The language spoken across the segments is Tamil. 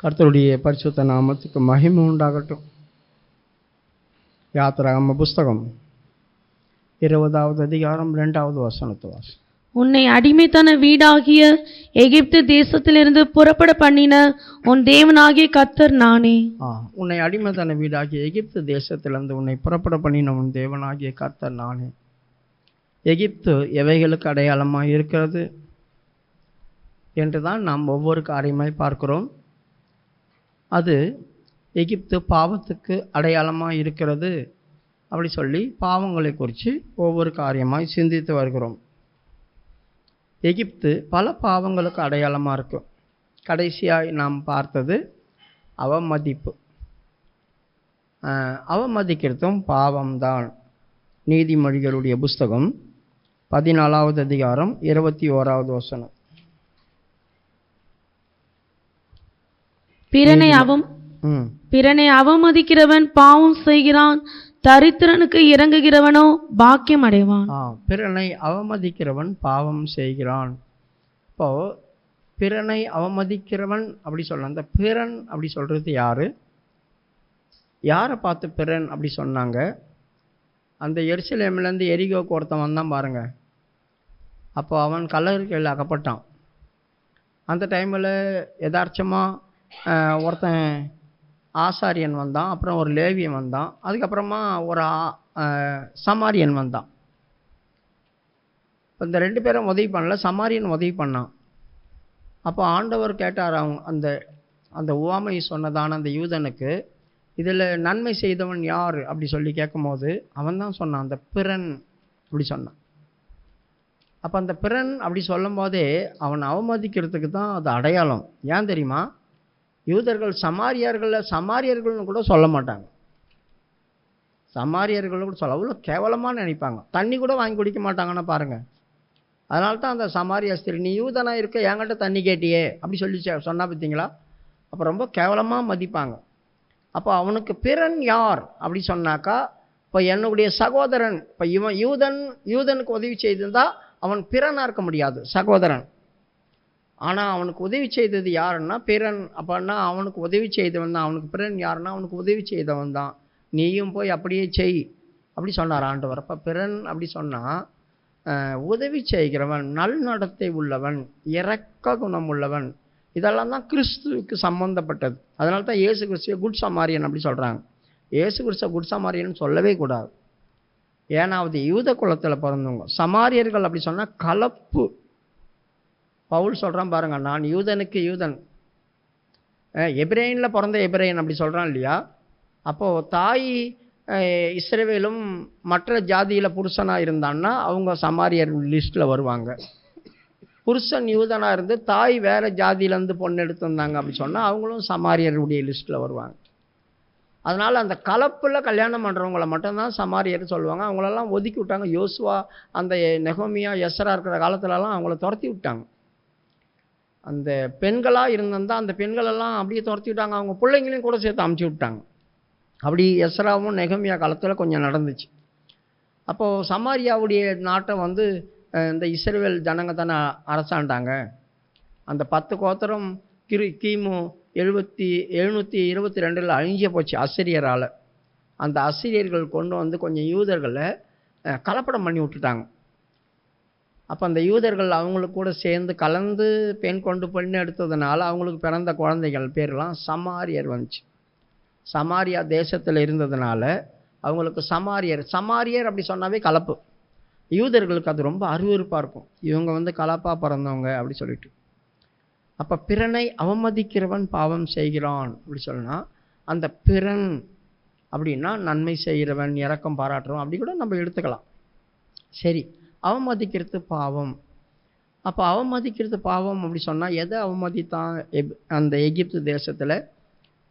கர்த்தருடைய பரிசுத்த நாமத்துக்கு மகிமை உண்டாகட்டும். யாத்திராகம புஸ்தகம் 20வது அதிகாரம் 2வது வசனத்தை வாசி. உன்னை அடிமைத்தன வீடாகிய எகிப்து தேசத்திலிருந்து புறப்பட பண்ணின உன் தேவனாகிய கர்த்தர் நானே. உன்னை அடிமைத்தன வீடாகிய எகிப்து தேசத்திலிருந்து உன்னை புறப்பட பண்ணின உன் தேவனாகிய கர்த்தர் நானே. எகிப்து எவைகளுக்கு அடையாளமாக இருக்கிறது என்றுதான் நாம் ஒவ்வொரு காரியமாய் பார்க்கிறோம். அது எகிப்து பாவத்துக்கு அடையாளமாக இருக்கிறது அப்படி சொல்லி பாவங்களை குறித்து ஒவ்வொரு காரியமாய் சிந்தித்து வருகிறோம். எகிப்து பல பாவங்களுக்கு அடையாளமாக இருக்கும். கடைசியாக நாம் பார்த்தது அவமதிப்பு. அவமதிக்கிறதும் பாவம்தான். நீதிமொழிகளுடைய புஸ்தகம் 14வது அதிகாரம் 21வது வசனம். பிறனை அவமதிக்கிறவன் பாவம் செய்கிறான், தரித்திரனுக்கு இறங்குகிறவனோ பாக்கியம் அடைவான். பிறனை அவமதிக்கிறவன் பாவம் செய்கிறான். இப்போ பிறனை அவமதிக்கிறவன் அப்படி சொல்ல, அந்த பிறன் அப்படி சொல்றது யாரு? யாரை பார்த்து பிறன் அப்படி சொன்னாங்க? அந்த எருசலேமிலேருந்து எரிகோக்கு ஒருத்தன் வந்தான் பாருங்க. அப்போ அவன் கல்லறையில் அகப்பட்டான். அந்த டைமில் யதார்த்தமாக ஒருத்தன் ஆசாரியன் வந்தான், அப்புறம் ஒரு லேவியன் வந்தான், அதுக்கப்புறமா ஒரு சமாரியன் வந்தான். இப்போ இந்த 2 பேரும் உதவி பண்ணல, சமாரியன் உதவி பண்ணான். அப்போ ஆண்டவர் கேட்டார், அந்த அந்த உவமை சொன்னதான அந்த யூதனுக்கு, இதில் நன்மை செய்தவன் யார் அப்படி சொல்லி கேட்கும்போது அவன் தான் சொன்னான், அந்த பிறன் அப்படி சொன்னான். அப்போ அந்த பிறன் அப்படி சொல்லும் போதே அவன் அவமதிக்கிறதுக்கு தான் அது அடையாளம். ஏன் தெரியுமா? யூதர்கள் சமாரியர்கள்னு கூட சொல்ல மாட்டாங்க. சமாரியர்கள் கூட சொல்ல அவ்வளோ கேவலமாக நினைப்பாங்க. தண்ணி கூட வாங்கி குடிக்க மாட்டாங்கன்னா பாருங்கள். அதனால தான் அந்த சமாரிய ஸ்திரீ, நீ யூதனாக இருக்க என்கிட்ட தண்ணி கேட்டியே அப்படி சொல்லி சொன்னா பார்த்தீங்களா? அப்போ ரொம்ப கேவலமாக மதிப்பாங்க. அப்போ அவனுக்கு பிறன் யார் அப்படி சொன்னாக்கா, இப்போ என்னுடைய சகோதரன், இப்போ இவன் யூதனுக்கு உதவி செய்திருந்தா அவன் பிறனாக இருக்க முடியாது, சகோதரன். ஆனால் அவனுக்கு உதவி செய்தது யாருன்னா பிறன். அப்படின்னா அவனுக்கு உதவி செய்தவன் தான். அவனுக்கு பிறன் யாருன்னா அவனுக்கு உதவி செய்தவன் தான். நீயும் போய் அப்படியே செய் அப்படி சொன்னார் ஆண்டவர். அப்போ பிறன் அப்படி சொன்னால் உதவி செய்கிறவன், நல்நடத்தை உள்ளவன், இரக்க குணம் உள்ளவன், இதெல்லாம் தான் கிறிஸ்துவுக்கு சம்பந்தப்பட்டது. அதனால தான் இயேசு கிறிஸ்துவ குட் சமாரியன் அப்படி சொல்கிறாங்க. இயேசு கிறிஸ்துவ குட் சமாரியன் சொல்லவே கூடாது. ஏன்னா அது யூத குலத்தில் பிறந்தவங்க. சமாரியர்கள் அப்படி சொன்னால் கலப்பு. பவுல் சொல்கிறான் பாருங்க, நான் யூதனுக்கு யூதன், எபிரேயனில் பிறந்த எபிரேயன் அப்படி சொல்கிறான் இல்லையா? அப்போது தாய் இஸ்ரவேலும் மற்ற ஜாதியில் புருஷனாக இருந்தான்னா அவங்க சமாரியர் லிஸ்ட்டில் வருவாங்க. புருஷன் யூதனாக இருந்து தாய் வேறு ஜாதியிலேருந்து பொண்ணு எடுத்துருந்தாங்க அப்படி சொன்னால் அவங்களும் சமாரியருடைய லிஸ்ட்டில் வருவாங்க. அதனால் அந்த கலப்பில் கல்யாணம் பண்ணுறவங்கள மட்டும்தான் சமாரியர் சொல்லுவாங்க. அவங்களெல்லாம் ஒதுக்கி விட்டாங்க. யோசுவா அந்த நெகோமியா எஸ்ரா இருக்கிற காலத்துலலாம் அவங்கள துரத்தி விட்டாங்க. அந்த பெண்களாக இருந்திருந்தால் அந்த பெண்களெல்லாம் அப்படியே துரத்தி விட்டாங்க. அவங்க பிள்ளைங்களையும் கூட சேர்த்து அமுச்சு விட்டாங்க. அப்படி எஸ்ராவும் நெகமியா காலத்தில் கொஞ்சம் நடந்துச்சு. அப்போது சமாரியாவுடைய நாட்டை இந்த இஸ்ரவேல் ஜனங்க தானே அரசாண்டாங்க. அந்த 10 கோத்திரம் கிமு 722 அழிஞ்சே போச்சு அசிரியரால். அந்த அசிரியர்கள் கொண்டு கொஞ்சம் யூதர்களை கலப்படம் பண்ணி விட்டுட்டாங்க. அப்போ அந்த யூதர்கள் அவங்களுக்கு கூட சேர்ந்து கலந்து பெண் கொண்டு பெண் எடுத்ததுனால அவங்களுக்கு பிறந்த குழந்தைகள் பேரெலாம் சமாரியர் வந்துச்சு. சமாரியா தேசத்தில் இருந்ததுனால அவங்களுக்கு சமாரியர் அப்படி சொன்னாவே கலப்பு. யூதர்களுக்கு அது ரொம்ப அருவருப்பாக இருக்கும். இவங்க கலப்பாக பிறந்தவங்க அப்படி சொல்லிட்டு. அப்போ பிறனை அவமதிக்கிறவன் பாவம் செய்கிறான் அப்படி சொன்னால், அந்த பிறன் அப்படின்னா நன்மை செய்கிறவன், இரக்கம் பாராட்டுறவன் அப்படி கூட நம்ம எடுத்துக்கலாம். சரி, அவமதிக்கிறது பாவம். அப்போ அவமதிக்கிறது பாவம் அப்படி சொன்னால் எதை அவமதித்தான்? அந்த எகிப்து தேசத்தில்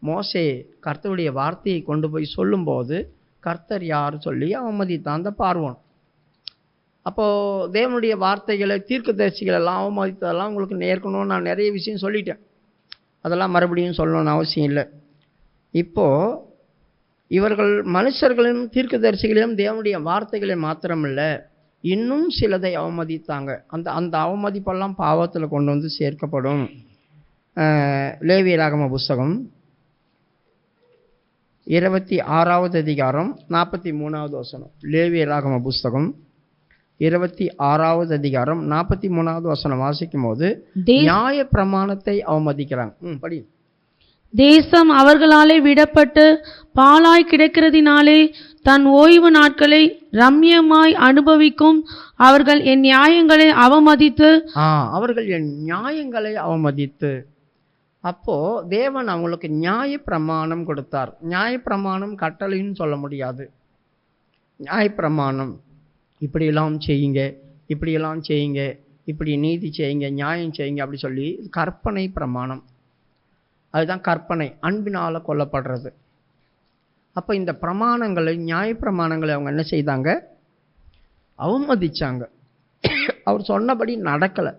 மோசே கர்த்தருடைய வார்த்தையை கொண்டு போய் சொல்லும்போது கர்த்தர் யார் சொல்லி அவமதித்தான் அந்த பார்வோன். அப்போது தேவனுடைய வார்த்தைகளை தீர்க்கதரிசிகள் எல்லாம் அவமதித்ததெல்லாம் உங்களுக்கு நேர்க்கணும்னு நான் நிறைய விஷயம் சொல்லிட்டேன். அதெல்லாம் மறுபடியும் சொல்லணும்னு அவசியம் இல்லை. இப்போது இவர்கள் மனுஷர்களும் தீர்க்கதரிசிகளையும் தேவனுடைய வார்த்தைகளை மாத்திரமில்லை, இன்னும் சிலதை அவமதித்தாங்க. அந்த அவமதிப்பெல்லாம் பாவத்தில் கொண்டு சேர்க்கப்படும். லேவியராகம புஸ்தகம் 26வது அதிகாரம் 43வது வசனம். லேவியராகம புஸ்தகம் 26வது அதிகாரம் 43வது வசனம் வாசிக்கும் போது நியாய பிரமாணத்தை அவமதிக்கிறாங்க. படி. தேசம் அவர்களாலே விடப்பட்டு பாழாய் கிடக்கிறதினாலே தன் ஓய்வு நாட்களை ரம்யமாய் அனுபவிக்கும் அவர்கள் என் நியாயங்களை அவமதித்து அவர்கள் என் நியாயங்களை அவமதித்து. அப்போ தேவன் அவங்களுக்கு நியாய பிரமாணம் கொடுத்தார். நியாய பிரமாணம் கட்டளைன்னு சொல்ல முடியாது. நியாய பிரமாணம் இப்படியெல்லாம் செய்யுங்க, இப்படியெல்லாம் செய்யுங்க, இப்படி நீதி செய்யுங்க, நியாயம் செய்யுங்க அப்படி சொல்லி கற்பனை பிரமாணம். அதுதான் கற்பனை, அன்பினால் கொல்லப்படுறது. அப்போ இந்த பிரமாணங்களை, நியாய பிரமாணங்களை அவங்க என்ன செய்தாங்க? அவமதிச்சாங்க. அவர் சொன்னபடி நடக்கலை.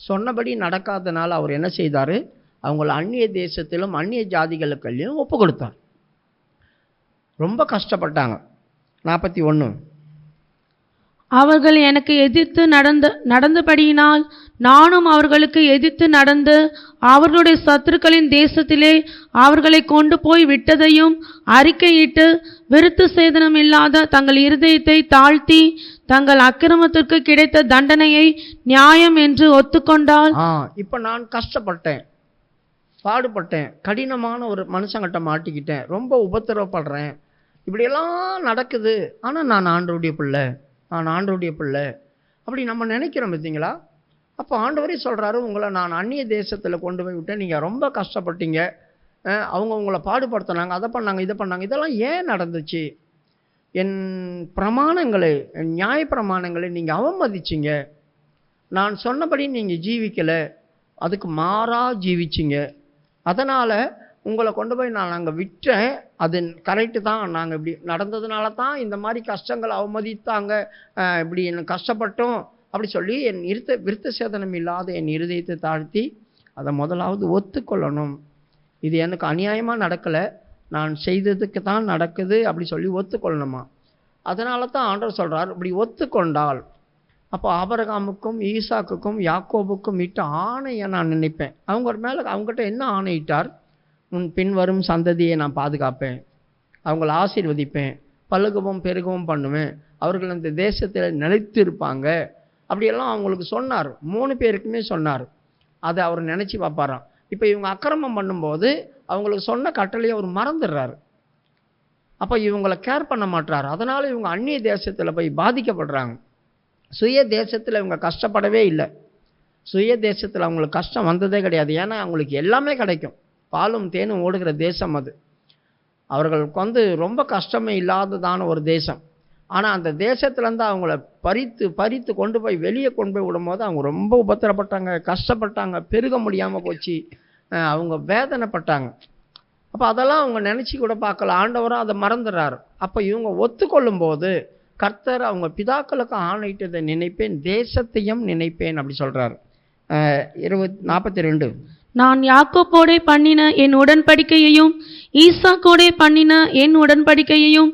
சொன்னபடி நடக்காதனால அவர் என்ன செய்தார்? அவங்கள அந்நிய தேசத்திலும் அந்நிய ஜாதிகளுக்கள்லையும் ஒப்பு கொடுத்தார். ரொம்ப கஷ்டப்பட்டாங்க. 41. அவர்கள் எனக்கு எதிர்த்து நடந்தபடியினால் நானும் அவர்களுக்கு எதிர்த்து நடந்து அவர்களுடைய சத்துருக்களின் தேசத்திலே அவர்களை கொண்டு போய் விட்டதையும் அறிக்கையிட்டு விருத்த சேதனம் இல்லாத தங்கள் இருதயத்தை தாழ்த்தி தங்கள் அக்கிரமத்திற்கு கிடைத்த தண்டனையை நியாயம் என்று ஒத்துக்கொண்டால். இப்ப நான் கஷ்டப்பட்டேன், பாடுபட்டேன், கடினமான ஒரு மனுஷங்கிட்ட மாட்டிக்கிட்டேன், ரொம்ப உபத்திரவப்படுறேன், இப்படியெல்லாம் நடக்குது, ஆனால் நான் ஆண்டவருடைய பிள்ளை, நான் ஆண்டவருடைய பிள்ளை அப்படி நம்ம நினைக்கிறோம் பார்த்தீங்களா? அப்போ ஆண்டவரே சொல்கிறாரு, உங்களை நான் அந்நிய தேசத்தில் கொண்டு போய் விட்டேன், நீங்கள் ரொம்ப கஷ்டப்பட்டீங்க, அவங்க உங்களை பாடுபடுத்தினாங்க, அதை பண்ணாங்க, இதை பண்ணாங்க, இதெல்லாம் ஏன் நடந்துச்சு? என் பிரமாணங்களை, என் நியாய பிரமாணங்களை நீங்கள் அவமதிச்சிங்க. நான் சொன்னபடி நீங்கள் ஜீவிக்கலை, அதுக்கு மாறாக ஜீவிச்சிங்க. அதனால் உங்களை கொண்டு போய் நான் அங்கே விட்டேன். அது கரெக்டு தான். நாங்கள் இப்படி நடந்ததுனால தான் இந்த மாதிரி கஷ்டங்கள் அவமதித்தாங்க, இப்படி எனக்கு கஷ்டப்பட்டோம் அப்படி சொல்லி என் விருத்த சேதனம் இல்லாத என் இருதயத்தை தாழ்த்தி அதை முதலாவது ஒத்துக்கொள்ளணும். இது எனக்கு அநியாயமாக நடக்கலை, நான் செய்ததுக்கு தான் நடக்குது அப்படி சொல்லி ஒத்துக்கொள்ளணுமா. அதனால தான் ஆண்டவர் சொல்கிறார், இப்படி ஒத்துக்கொண்டால். அப்போ ஆபிரகாமுக்கும் ஈசாக்குக்கும் யாக்கோபுக்கும் இட்ட ஆணையை நான் நினைப்பேன். அவங்க மேலே அவங்ககிட்ட என்ன ஆணையிட்டார்? உன் பின்வரும் சந்ததியை நான் பாதுகாப்பேன், அவங்கள ஆசீர்வதிப்பேன், பழுகவும் பெருகவும் பண்ணுவேன், அவர்கள் அந்த தேசத்தில் நிலைத்திருப்பாங்க அப்படியெல்லாம் அவங்களுக்கு சொன்னார். 3 பேருக்குமே சொன்னார். அதை அவர் நினச்சி பார்ப்பாராம். இப்போ இவங்க அக்கிரமம் பண்ணும்போது அவங்களுக்கு சொன்ன கட்டளையை அவர் மறந்துடுறாரு. அப்போ இவங்களை கேர் பண்ண மாட்டார். அதனால் இவங்க அந்நிய தேசத்தில் போய் பாதிக்கப்படுறாங்க. சுய தேசத்தில் இவங்க கஷ்டப்படவே இல்லை. சுய தேசத்தில் அவங்களுக்கு கஷ்டம் வந்ததே கிடையாது. ஏன்னா அவங்களுக்கு எல்லாமே கிடைக்கும், பாலும் தேனும் ஓடுகிற தேசம் அது. அவர்களுக்கு ரொம்ப கஷ்டமே இல்லாததான ஒரு தேசம். ஆனால் அந்த தேசத்துலேருந்து அவங்கள பறித்து கொண்டு போய் வெளியே கொண்டு போய் விடும்போது அவங்க ரொம்ப உபத்திரப்பட்டாங்க, கஷ்டப்பட்டாங்க, பெருக முடியாமல் போச்சு, அவங்க வேதனைப்பட்டாங்க. அப்போ அதெல்லாம் அவங்க நினச்சி கூட பார்க்கல. ஆண்டவரும் அதை மறந்துடுறாரு. அப்போ இவங்க ஒத்துக்கொள்ளும் போது கர்த்தர் அவங்க பிதாக்களுக்கு ஆணையிட்டதை நினைப்பேன், தேசத்தையும் நினைப்பேன் அப்படி சொல்கிறார். 42. நான் யாக்கோபோடே பண்ணின என் உடன்படிக்கையையும் ஈசாக்கோடே பண்ணின என் உடன்படிக்கையையும்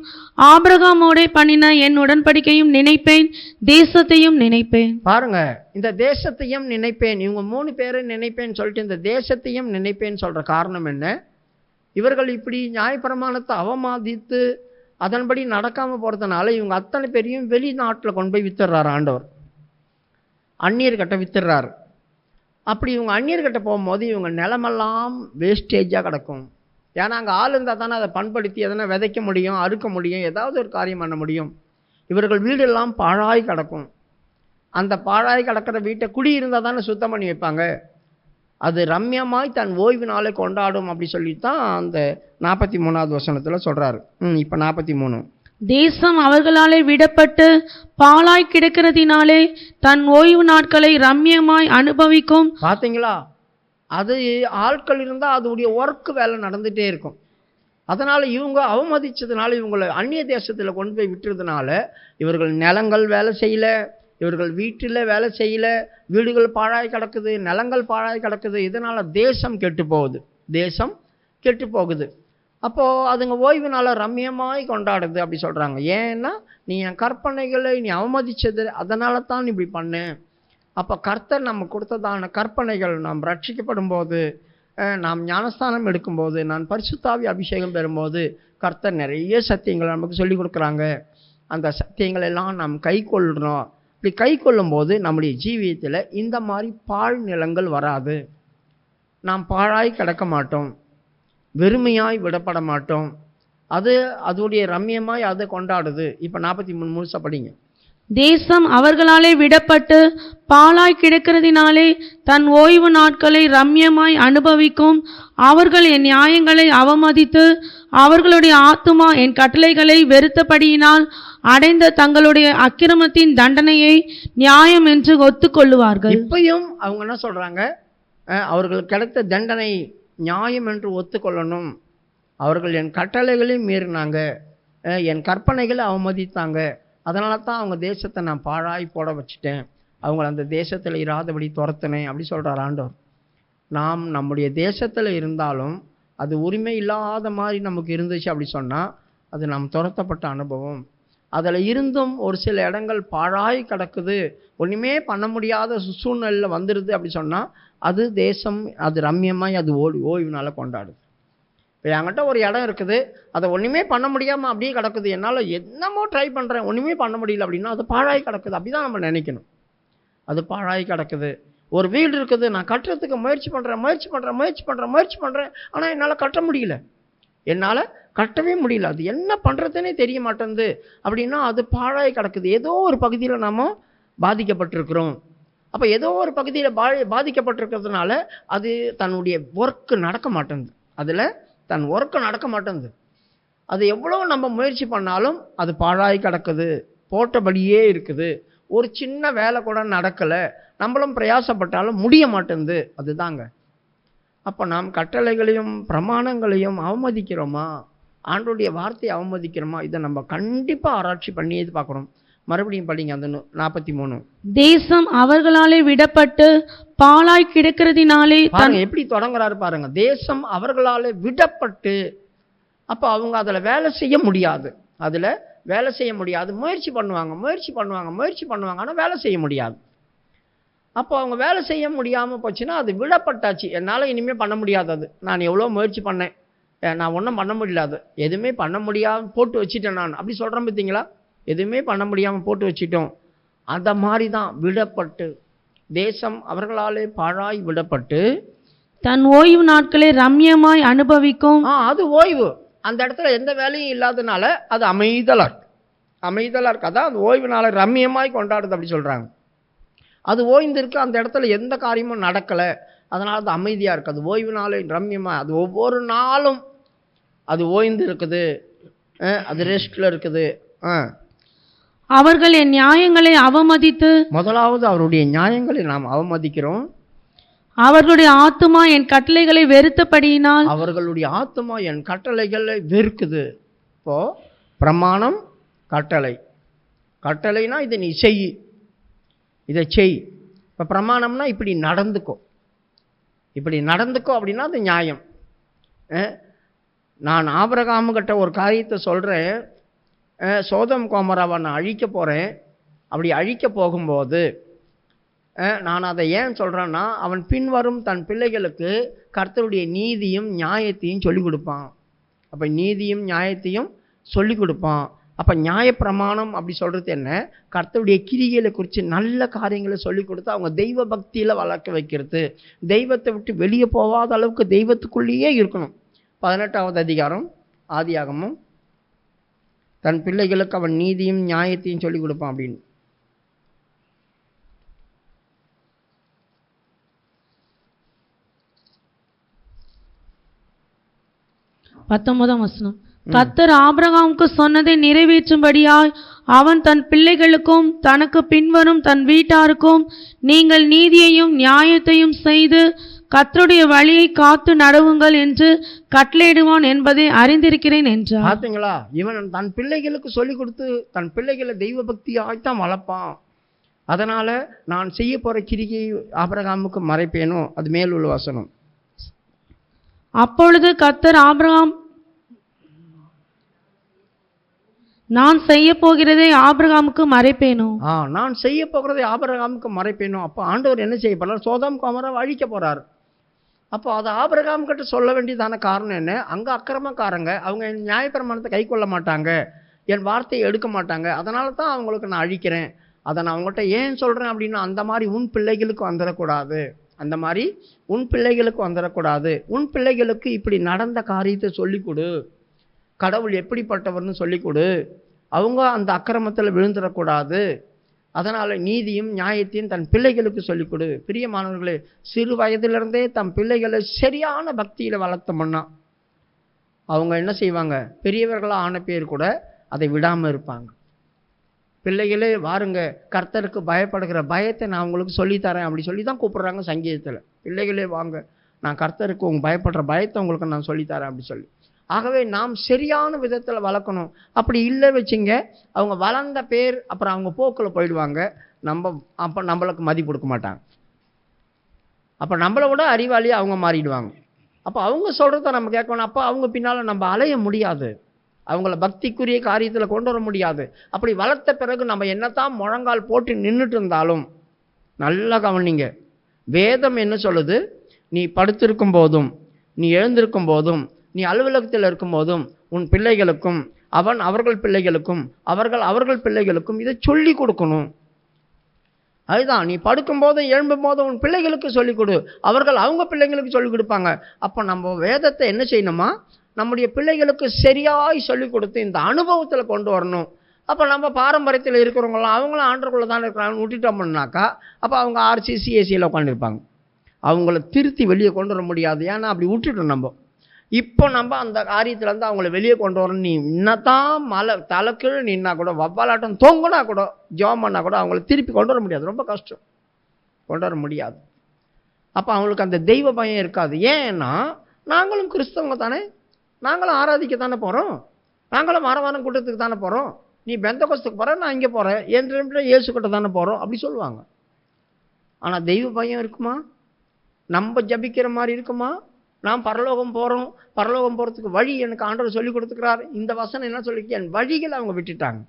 ஆபிரகாமோடே பண்ணின என் உடன்படிக்கையும் நினைப்பேன், தேசத்தையும் நினைப்பேன். பாருங்க, இந்த தேசத்தையும் நினைப்பேன், இவங்க 3 பேரை நினைப்பேன்னு சொல்லிட்டு இந்த தேசத்தையும் நினைப்பேன்னு சொல்ற காரணம் என்ன? இவர்கள் இப்படி நியாயப்பிரமாணத்தை அவமதித்து அதன்படி நடக்காம போறதுனால இவங்க அத்தனை பேரையும் வெளிநாட்டில் கொண்டு போய் வித்துடுறாரு ஆண்டவர், அந்நியர்கிட்ட வித்துடுறாரு. அப்படி இவங்க அந்நியர்கிட்ட போகும்போது இவங்க நிலமெல்லாம் வேஸ்டேஜாக கிடக்கும். ஏன்னா அங்கே ஆள் இருந்தால் தானே அதை பண்படுத்தி எதனா விதைக்க முடியும், அறுக்க முடியும், ஏதாவது ஒரு காரியம் பண்ண முடியும். இவர்கள் வீடெல்லாம் பாழாய் கிடக்கும். அந்த பாழாய் கிடக்கிற வீட்டை குடி இருந்தால் தானே சுத்தம் பண்ணி வைப்பாங்க. அது ரம்யமாய் தன் ஓய்வு நாளை கொண்டாடும் அப்படி சொல்லித்தான் அந்த 43வது வசனத்தில் சொல்கிறாரு. இப்போ 43. தேசம் அவர்களாலே விடப்பட்டு பாழாய் கிடக்கிறதினாலே தன் ஓய்வு நாட்களை ரம்யமாய் அனுபவிக்கும். பார்த்தீங்களா? அது ஆட்கள் இருந்தால் அதோடைய ஒர்க்கு வேலை நடந்துகிட்டே இருக்கும். அதனால் இவங்க அவமதித்ததுனால, இவங்களை அந்நிய தேசத்தில் கொண்டு போய் விட்டுறதுனால இவர்கள் நிலங்கள் வேலை செய்யலை, இவர்கள் வீட்டில் வேலை செய்யலை, வீடுகள் பாழாய் கிடக்குது, நிலங்கள் பாழாய் கிடக்குது. இதனால் தேசம் கெட்டு போகுது, தேசம் கெட்டு போகுது. அப்போது அதுங்க ஓய்வு நாளை ரம்யமாய் கொண்டாடுது அப்படி சொல்கிறாங்க. ஏன்னா நீ என் கற்பனைகளை நீ அவமதிச்சது, அதனால தான் இப்படி பண்ணு. அப்போ கர்த்தர் நம்ம கொடுத்ததான கற்பனைகள் நாம் ரட்சிக்கப்படும் போது நாம் ஞானஸ்தானம் எடுக்கும்போது, நான் பரிசுத்தாவி அபிஷேகம் பெறும்போது கர்த்தர் நிறைய சத்தியங்களை நமக்கு சொல்லிக் கொடுக்குறாங்க. அந்த சத்தியங்கள் எல்லாம் நாம் கை கொள்கிறோம். இப்படி கை கொள்ளும்போது நம்முடைய ஜீவியத்தில் இந்த மாதிரி பாழ் நிலங்கள் வராது. நாம் பாழாய் கிடக்க மாட்டோம், வெறுமையாய் விடப்பட மாட்டோம். அதோடைய ரம்யமாய் அதை கொண்டாடுது. இப்போ 43 முழுசா படிங்க. தேசம் அவர்களாலே விடப்பட்டு பாழாய் கிடக்கிறதினாலே தன் ஓய்வு நாட்களை ரம்யமாய் அனுபவிக்கும். அவர்கள் என் நியாயங்களை அவமதித்து அவர்களுடைய ஆத்துமா என் கட்டளைகளை வெறுத்தபடியினால் அடைந்த தங்களுடைய அக்கிரமத்தின் தண்டனையை நியாயம் என்று ஒத்துக்கொள்ளுவார்கள். இப்பயும் அவங்க என்ன சொல்றாங்க? அவர்களுக்கு கிடைத்த தண்டனை நியாயம் என்று ஒத்துக்கொள்ளணும். அவர்கள் என் கட்டளைகளையும் மீறினாங்க, என் கற்பனைகளை அவமதித்தாங்க. அதனால தான் அவங்க தேசத்தை நான் பாழாய் போட வச்சுட்டேன், அவங்கள அந்த தேசத்தில் இராதபடி துரத்தினேன் அப்படி சொல்கிறார் ஆண்டவர். நாம் நம்முடைய தேசத்தில் இருந்தாலும் அது உரிமை இல்லாத மாதிரி நமக்கு இருந்துச்சு அப்படி சொன்னால் அது நாம் துரத்தப்பட்ட அனுபவம். அதில் இருந்தும் ஒரு சில இடங்கள் பாழாய் கிடக்குது, ஒன்றுமே பண்ண முடியாத சூழ்நிலையில் வந்துடுது அப்படி சொன்னால் அது தேசம் அது ரம்யமாய் அது ஓய்வுனால கொண்டாடுது. இப்போ என்கிட்ட ஒரு இடம் இருக்குது, அதை ஒன்றுமே பண்ண முடியாமல் அப்படியே கிடக்குது, என்னால் என்னமோ ட்ரை பண்ணுறேன் ஒன்றுமே பண்ண முடியல அப்படின்னா அது பாழாய் கிடக்குது. அப்படி தான் நம்ம நினைக்கணும். அது பாழாய் கிடக்குது. ஒரு வீடு இருக்குது, நான் கட்டுறதுக்கு முயற்சி பண்ணுறேன், ஆனால் என்னால் கட்ட முடியல, என்னால் கட்டவே முடியல, அது என்ன பண்ணுறதுன்னே தெரிய மாட்டேங்குது அப்படின்னா அது பாழாய் கிடக்குது. ஏதோ ஒரு பகுதியில் நாம் பாதிக்கப்பட்டிருக்கிறோம். அப்போ ஏதோ ஒரு பகுதியில் பாதிக்கப்பட்டிருக்கிறதுனால அது தன்னுடைய ஒர்க்கு நடக்க மாட்டேங்குது, அதில் தன் ஒர்க்கு நடக்க மாட்டேங்குது. அது எவ்வளோ நம்ம முயற்சி பண்ணாலும் அது பாழாய் கிடக்குது, போட்டபடியே இருக்குது. ஒரு சின்ன வேலை கூட நடக்கலை, நம்மளும் பிரயாசப்பட்டாலும் முடிய மாட்டேங்குது. அதுதாங்க. அப்போ நாம் கட்டளைகளையும் பிரமாணங்களையும் அவமதிக்கிறோமா, ஆண்டோடைய வார்த்தையை அவமதிக்கிறோமா, இதை நம்ம கண்டிப்பாக ஆராய்ச்சி பண்ணியே பார்க்கணும். மறுபடியும் படிங்க அந்த 43. தேசம் அவர்களாலே விடப்பட்டு பாழாய் கிடக்கிறதினாலே எப்படி தொடங்குறாரு பாருங்க. தேசம் அவர்களாலே விடப்பட்டு, அப்போ அவங்க அதில் வேலை செய்ய முடியாது, முயற்சி பண்ணுவாங்க, ஆனால் வேலை செய்ய முடியாது. அப்போ அவங்க வேலை செய்ய முடியாமல் போச்சுன்னா அது விடப்பட்டாச்சு. என்னால் இனிமேல் பண்ண முடியாது, அது நான் எவ்வளோ முயற்சி பண்ணேன், நான் ஒன்றும் பண்ண முடியல, எதுவுமே பண்ண முடியாமல் போட்டு வச்சுட்டேன் நான் அப்படி சொல்கிறேன் பார்த்தீங்களா. எதுவுமே பண்ண முடியாமல் போட்டு வச்சிட்டோம். அந்த மாதிரி தான் விடப்பட்டு, தேசம் அவர்களாலே பாழாய் விடப்பட்டு தன் ஓய்வு நாட்களை ரம்யமாய் அனுபவிக்கும். அது ஓய்வு. அந்த இடத்துல எந்த வேலையும் இல்லாதனால அது அமைதலாக இருக்கு. அதான் அந்த ஓய்வு நாளை ரம்யமாய் கொண்டாடுது அப்படி சொல்கிறாங்க. அது ஓய்ந்திருக்கு, அந்த இடத்துல எந்த காரியமும் நடக்கலை, அதனால் அது அமைதியாக இருக்குது. அது ஓய்வு நாளை ரம்யமாக, அது ஒவ்வொரு நாளும் அது ஓய்ந்து இருக்குது, அது ரெஸ்ட்டில் இருக்குது. அவர்கள் என் நியாயங்களை அவமதித்து, முதலாவது அவருடைய நியாயங்களை நாம் அவமதிக்கிறோம். அவர்களுடைய ஆத்துமா என் கட்டளைகளை வெறுத்தபடியினால், அவர்களுடைய ஆத்துமா என் கட்டளைகளை வெறுக்குது. இப்போ பிரமாணம், கட்டளைனா இதை நீ செய், இதை செய். இப்போ பிரமாணம்னா இப்படி நடந்துக்கோ அப்படின்னா அது நியாயம். நான் ஆபிரகாமுக்கிட்ட ஒரு காரியத்தை சொல்கிறேன், சோதம் கோமராவை நான் அழிக்க போகிறேன், அப்படி அழிக்க போகும்போது நான் அதை ஏன் சொல்கிறேன்னா, அவன் பின்வரும் தன் பிள்ளைகளுக்கு கர்த்தருடைய நீதியும் நியாயத்தையும் சொல்லிக் கொடுப்பான். அப்போ நீதியும் நியாயத்தையும் சொல்லிக் கொடுப்பான். அப்போ நியாயப்பிரமாணம் அப்படி சொல்கிறது என்ன, கர்த்தருடைய கிரிகளை குறித்து நல்ல காரியங்களை சொல்லிக் கொடுத்து அவங்க தெய்வ பக்தியில் வளர்க்க வைக்கிறது. தெய்வத்தை விட்டு வெளியே போகாத அளவுக்கு தெய்வத்துக்குள்ளேயே இருக்கணும். 18வது அதிகாரம் ஆதியாகமம், தன் பிள்ளைகளுக்கு அவன் நீதியும் நியாயத்தையும் சொல்லிக் கொடுப்பான் அப்படின்னு. வசனம். கர்த்தர் ஆபிரகாமுக்கு சொன்னதை நிறைவேற்றும்படியாய் அவன் தன் பிள்ளைகளுக்கும் தனக்கு பின்வரும் தன் வீட்டாருக்கும் நீங்கள் நீதியையும் நியாயத்தையும் செய்து கர்த்தருடைய வழியை காத்து நடவுங்கள் என்று கட்டளையிடுவான் என்பதை அறிந்திருக்கிறேன் என்றார். பார்த்தீங்களா, இவன் தன் பிள்ளைகளுக்கு சொல்லிக் கொடுத்து தன் பிள்ளைகளை தெய்வ பக்தியாய்த்தான் வளர்ப்பான். அதனால நான் செய்ய போற கிரியை ஆபிரகாமுக்கு மறைப்பேனோ, அது மேல் உள்ள வசனம். அப்பொழுது கர்த்தர் ஆபிரகாம், நான் செய்ய போகிறதை ஆபிரகாமுக்கு மறைப்பேனோ, நான் செய்ய போகிறதை ஆபிரகாமுக்கு மறைப்பேனோ. அப்போ ஆண்டவர் என்ன செய்ய போறார், சோதம் கோமராவை அழிக்க போறார். அப்போ அதை ஆபிரகாம் கிட்ட சொல்ல வேண்டியதான காரணம் என்ன? அங்கே அக்கிரமக்காரங்க, அவங்க என் நியாயப்பிரமாணத்தை கை கொள்ள மாட்டாங்க, என் வார்த்தையை எடுக்க மாட்டாங்க, அதனால தான் அவங்களுக்கு நான் அழிக்கிறேன். அதை நான் அவங்கள்ட்ட ஏன் சொல்கிறேன் அப்படின்னா, அந்த மாதிரி உன் பிள்ளைகளுக்கு வந்துடக்கூடாது, அந்த மாதிரி உன் பிள்ளைகளுக்கு வந்துடக்கூடாது. உன் பிள்ளைகளுக்கு இப்படி நடந்த காரியத்தை சொல்லிக் கொடு, கடவுள் எப்படிப்பட்டவர்னு சொல்லிக் கொடு, அவங்க அந்த அக்கிரமத்தில் விழுந்துடக்கூடாது. அதனால் நீதியும் நியாயத்தையும் தன் பிள்ளைகளுக்கு சொல்லிக் கொடு. பிரியமானவர்களே, சிறு வயதிலிருந்தே தன் பிள்ளைகளை சரியான பக்தியில் வளர்த்தோம்னா அவங்க என்ன செய்வாங்க? பெரியவர்களாக ஆன பேர் கூட அதை விடாமல் இருப்பாங்க. பிள்ளைகளே வாருங்க, கர்த்தருக்கு பயப்படுகிற பயத்தை நான் உங்களுக்கு சொல்லித்தரேன் அப்படி சொல்லி தான் கூப்பிட்றாங்க சங்கீதத்தில். பிள்ளைகளே வாங்க, நான் கர்த்தருக்கு உங்க பயப்படுற பயத்தை உங்களுக்கு நான் சொல்லித்தரேன் அப்படி சொல்லி. ஆகவே நாம் சரியான விதத்தில் வளர்க்கணும். அப்படி இல்லை வச்சுங்க, அவங்க வளர்ந்த பேர் அப்புறம் அவங்க போக்கில் போயிடுவாங்க. அப்போ நம்மளுக்கு மதிப்பு கொடுக்க மாட்டாங்க. அப்போ நம்மளை விட அறிவாளியாக அவங்க மாறிடுவாங்க. அப்போ அவங்க சொல்கிறத நம்ம கேட்கணும். அப்போ அவங்க பின்னால் நம்ம அலைய முடியாது, அவங்கள பக்திக்குரிய காரியத்தில் கொண்டு வர முடியாது. அப்படி வளர்த்த பிறகு நம்ம என்னத்தான் முழங்கால் போட்டு நின்றுட்டு இருந்தாலும், நல்லா கவனிங்க, வேதம் என்ன சொல்லுது? நீ படுத்திருக்கும் போதும், நீ எழுந்திருக்கும் போதும், நீ அலுவலகத்தில் இருக்கும்போதும் உன் பிள்ளைகளுக்கும் அவர்கள் பிள்ளைகளுக்கும் அவர்கள் பிள்ளைகளுக்கும் இதை சொல்லி கொடுக்கணும். அதுதான், நீ படுக்கும் போதும் எழும்பும் போதும் உன் பிள்ளைகளுக்கு சொல்லிக் கொடு, அவங்க பிள்ளைங்களுக்கு சொல்லிக் கொடுப்பாங்க. அப்போ நம்ம வேதத்தை என்ன செய்யணுமா? நம்முடைய பிள்ளைகளுக்கு சரியாய் சொல்லிக் கொடுத்து இந்த அனுபவத்தில் கொண்டு வரணும். அப்போ நம்ம பாரம்பரியத்தில் இருக்கிறவங்களாம் அவங்களும் ஆண்டருக்குள்ளே தானே இருக்கிறாங்கன்னு விட்டுட்டோம்னாக்கா அப்போ அவங்க ஆர்சி சிஎஸ்சியில் உட்காந்துருப்பாங்க. அவங்கள திருத்தி வெளியே கொண்டு வர முடியாது. ஏன்னா அப்படி விட்டுட்டோம் நம்ம. இப்போ நம்ம அந்த காரியத்துலேருந்து அவங்கள வெளியே கொண்டு வரணும். நீ இன்னத்தான் மலை தலைக்கீழ் நின்னா கூட, வவ்வாலாட்டம் தொங்குனா கூட, ஜெபம் பண்ணால் கூட அவங்கள திருப்பி கொண்டு வர முடியாது. ரொம்ப கஷ்டம், கொண்டு வர முடியாது. அப்போ அவங்களுக்கு அந்த தெய்வ பயம் இருக்காது. ஏன்னா நாங்களும் கிறிஸ்தவங்க தானே, நாங்களும் ஆராதிக்க தானே போகிறோம், நாங்களும் வாரம் கூட்டத்துக்கு தானே போகிறோம். நீ பெந்தகோஸ்துக்கு போகிற, நான் இங்கே போகிறேன், என்று இயேசு கிட்ட தானே போகிறோம் அப்படி சொல்லுவாங்க. ஆனால் தெய்வ பயம் இருக்குமா? நம்ம ஜபிக்கிற மாதிரி இருக்குமா? நான் பரலோகம் போகிறோம், பரலோகம் போகிறதுக்கு வழி எனக்கு ஆண்டவர் சொல்லி கொடுத்துக்கிறார். இந்த வசனம் என்ன சொல்லிருக்கு? என் வழிகளை அவங்க விட்டுட்டாங்க,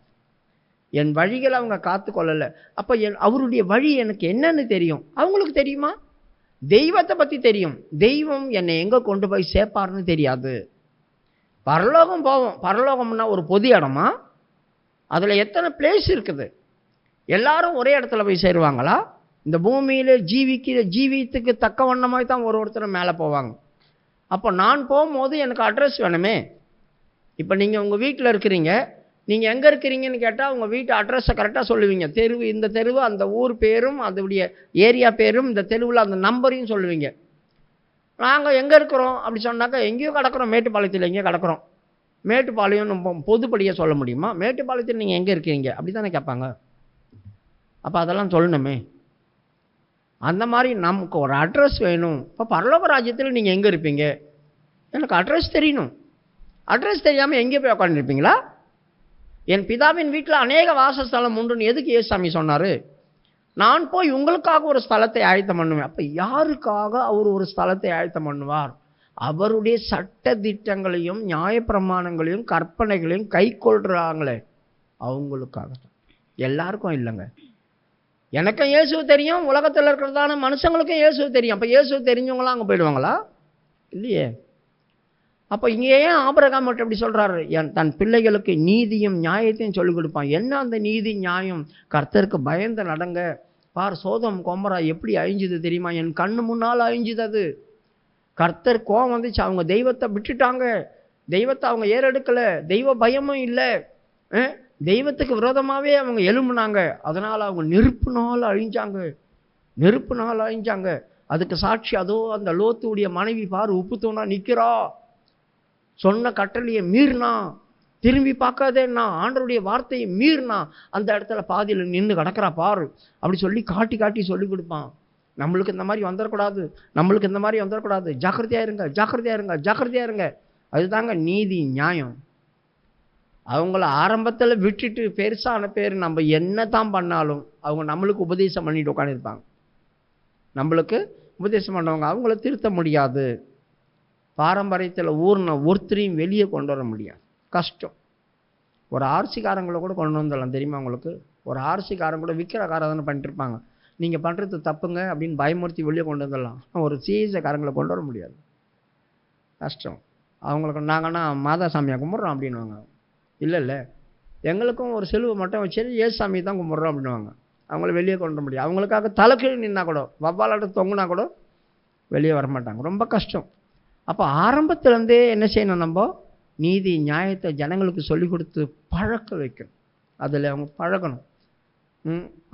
என் வழிகளை அவங்க காத்து கொள்ளலை. அப்போ அவருடைய வழி எனக்கு என்னன்னு தெரியும். அவங்களுக்கு தெரியுமா? தெய்வத்தை பற்றி தெரியும், தெய்வம் என்னை எங்கே கொண்டு போய் சேர்ப்பார்னு தெரியாது. பரலோகம் போவோம், பரலோகம்னா ஒரு பொது இடமா? அதில் எத்தனை பிளேஸ் இருக்குது? எல்லாரும் ஒரே இடத்துல போய் சேருவாங்களா? இந்த பூமியில் ஜீவித்துக்கு தக்க வண்ணமாய் தான் ஒருத்தர் மேலே போவாங்க. அப்போ நான் போகும்போது எனக்கு அட்ரஸ் வேணுமே. இப்போ நீங்கள் உங்கள் வீட்டில் இருக்கிறீங்க, நீங்கள் எங்கே இருக்கிறீங்கன்னு கேட்டால் உங்கள் வீட்டு அட்ரஸை கரெக்டாக சொல்லுவீங்க. தெருவு, இந்த தெருவு, அந்த ஊர் பேரும் அதோடைய ஏரியா பேரும், இந்த தெருவில் அந்த நம்பரையும் சொல்லுவீங்க. நாங்கள் எங்கே இருக்கிறோம் அப்படி சொன்னாக்கா, எங்கேயோ கிடக்கிறோம், மேட்டுப்பாளையத்தில் எங்கேயோ கிடக்கிறோம். மேட்டுப்பாளையம் நம்ம பொதுப்படியாக சொல்ல முடியுமா? மேட்டுப்பாளையத்தில் நீங்கள் எங்கே இருக்கீங்க அப்படி தானே கேட்பாங்க. அப்போ அதெல்லாம் சொல்லணுமே. அந்த மாதிரி நமக்கு ஒரு அட்ரஸ் வேணும். இப்போ பரலோக ராஜ்யத்தில் நீங்கள் எங்கே இருப்பீங்க? எனக்கு அட்ரஸ் தெரியணும். அட்ரஸ் தெரியாமல் எங்கே போய் உட்காந்துருப்பீங்களா? என் பிதாவின் வீட்டில் அநேக வாசஸ்தலம் உண்டுன்னு எதுக்கு ஏசாமி சொன்னார்? நான் போய் உங்களுக்காக ஒரு ஸ்தலத்தை ஆயத்தம் பண்ணுவேன். அப்போ யாருக்காக அவர் ஒரு ஸ்தலத்தை ஆயத்தம் பண்ணுவார்? அவருடைய சட்ட திட்டங்களையும் நியாயப்பிரமாணங்களையும் கற்பனைகளையும் கை கொள்றாங்களே அவங்களுக்காக தான். எல்லாருக்கும் இல்லைங்க. எனக்கும் இயேசு தெரியும், உலகத்தில் இருக்கிறதான மனுஷங்களுக்கும் இயேசு தெரியும். அப்போ இயேசு தெரிஞ்சவங்களாம் அங்கே போயிடுவாங்களா? இல்லையே. அப்போ இங்கே ஏன் ஆபிரகாம் மட்டும் எப்படி சொல்கிறாரு? தன் பிள்ளைகளுக்கு நீதியும் நியாயத்தையும் சொல்லிக் கொடுப்பான். என்ன அந்த நீதி நியாயம்? கர்த்தருக்கு பயந்து நடங்க. பார், சோதம் கொமரா எப்படி அழிஞ்சுது தெரியுமா? என் கண்ணு முன்னால் அழிஞ்சுது. அது கர்த்தர் கோபம் வந்துச்சு. அவங்க தெய்வத்தை விட்டுட்டாங்க, தெய்வத்தை அவங்க ஏறெடுக்கலை, தெய்வ பயமும் இல்லை, தெய்வத்துக்கு விரோதமாகவே அவங்க எழும்புனாங்க. அதனால் அவங்க நெருப்புனால் அழிஞ்சாங்க. அதுக்கு சாட்சி அதோ அந்த லோத்துடைய மனைவி பாரு, உப்பு தூணா நிற்கிறா, சொன்ன கட்டளையை மீறினா, திரும்பி பார்க்காதேன்னா, ஆண்டருடைய வார்த்தையை மீறினா, அந்த இடத்துல பாதியில் நின்று கிடக்கிறா பாரு அப்படி சொல்லி காட்டி சொல்லி கொடுப்பான். நம்மளுக்கு இந்த மாதிரி வந்துடக்கூடாது, ஜாக்கிரதையா இருங்க. அதுதாங்க நீதி நியாயம். அவங்கள ஆரம்பத்தில் விட்டுட்டு பெருசான பேர் நம்ம என்ன தான் பண்ணாலும் அவங்க நம்மளுக்கு உபதேசம் பண்ணிட்டு உட்காந்துருப்பாங்க. நம்மளுக்கு உபதேசம் பண்ணவங்க அவங்கள திருத்த முடியாது. பாரம்பரியத்தில் ஊர்ன ஒருத்தரையும் வெளியே கொண்டு வர முடியாது, கஷ்டம். ஒரு ஆர்சிக்காரங்களை கூட கொண்டு வந்துடலாம் தெரியுமா உங்களுக்கு? ஒரு ஆர்சிக்காரங்க கூட விற்கிற காரை தானே பண்ணிட்டுருப்பாங்க. நீங்கள் பண்ணுறது தப்புங்க அப்படின்னு பயமுறுத்தி வெளியே கொண்டு வந்துடலாம். ஒரு சீசக்காரங்களை கொண்டு வர முடியாது, கஷ்டம். அவங்களுக்கு நாங்கன்னா மாதா சாமியை கும்பிட்றோம் அப்படின்வாங்க. இல்லை எங்களுக்கும் ஒரு சிலுவை மட்டும் வச்சு ஏசு சாமி தான் கும்பிட்றோம் அப்படின்வாங்க. அவங்கள வெளியே கொண்டு வர முடியாது. அவங்களுக்காக தலைக்கீழ் நின்னா கூட, வவ்வாலாட்ட தொங்குனா கூட வெளியே வரமாட்டாங்க. ரொம்ப கஷ்டம். அப்போ ஆரம்பத்துலேருந்தே என்ன செய்யணும், நம்ம நீதி நியாயத்தை ஜனங்களுக்கு சொல்லி கொடுத்து பழக்க வைக்கணும். அதில் அவங்க பழகணும்.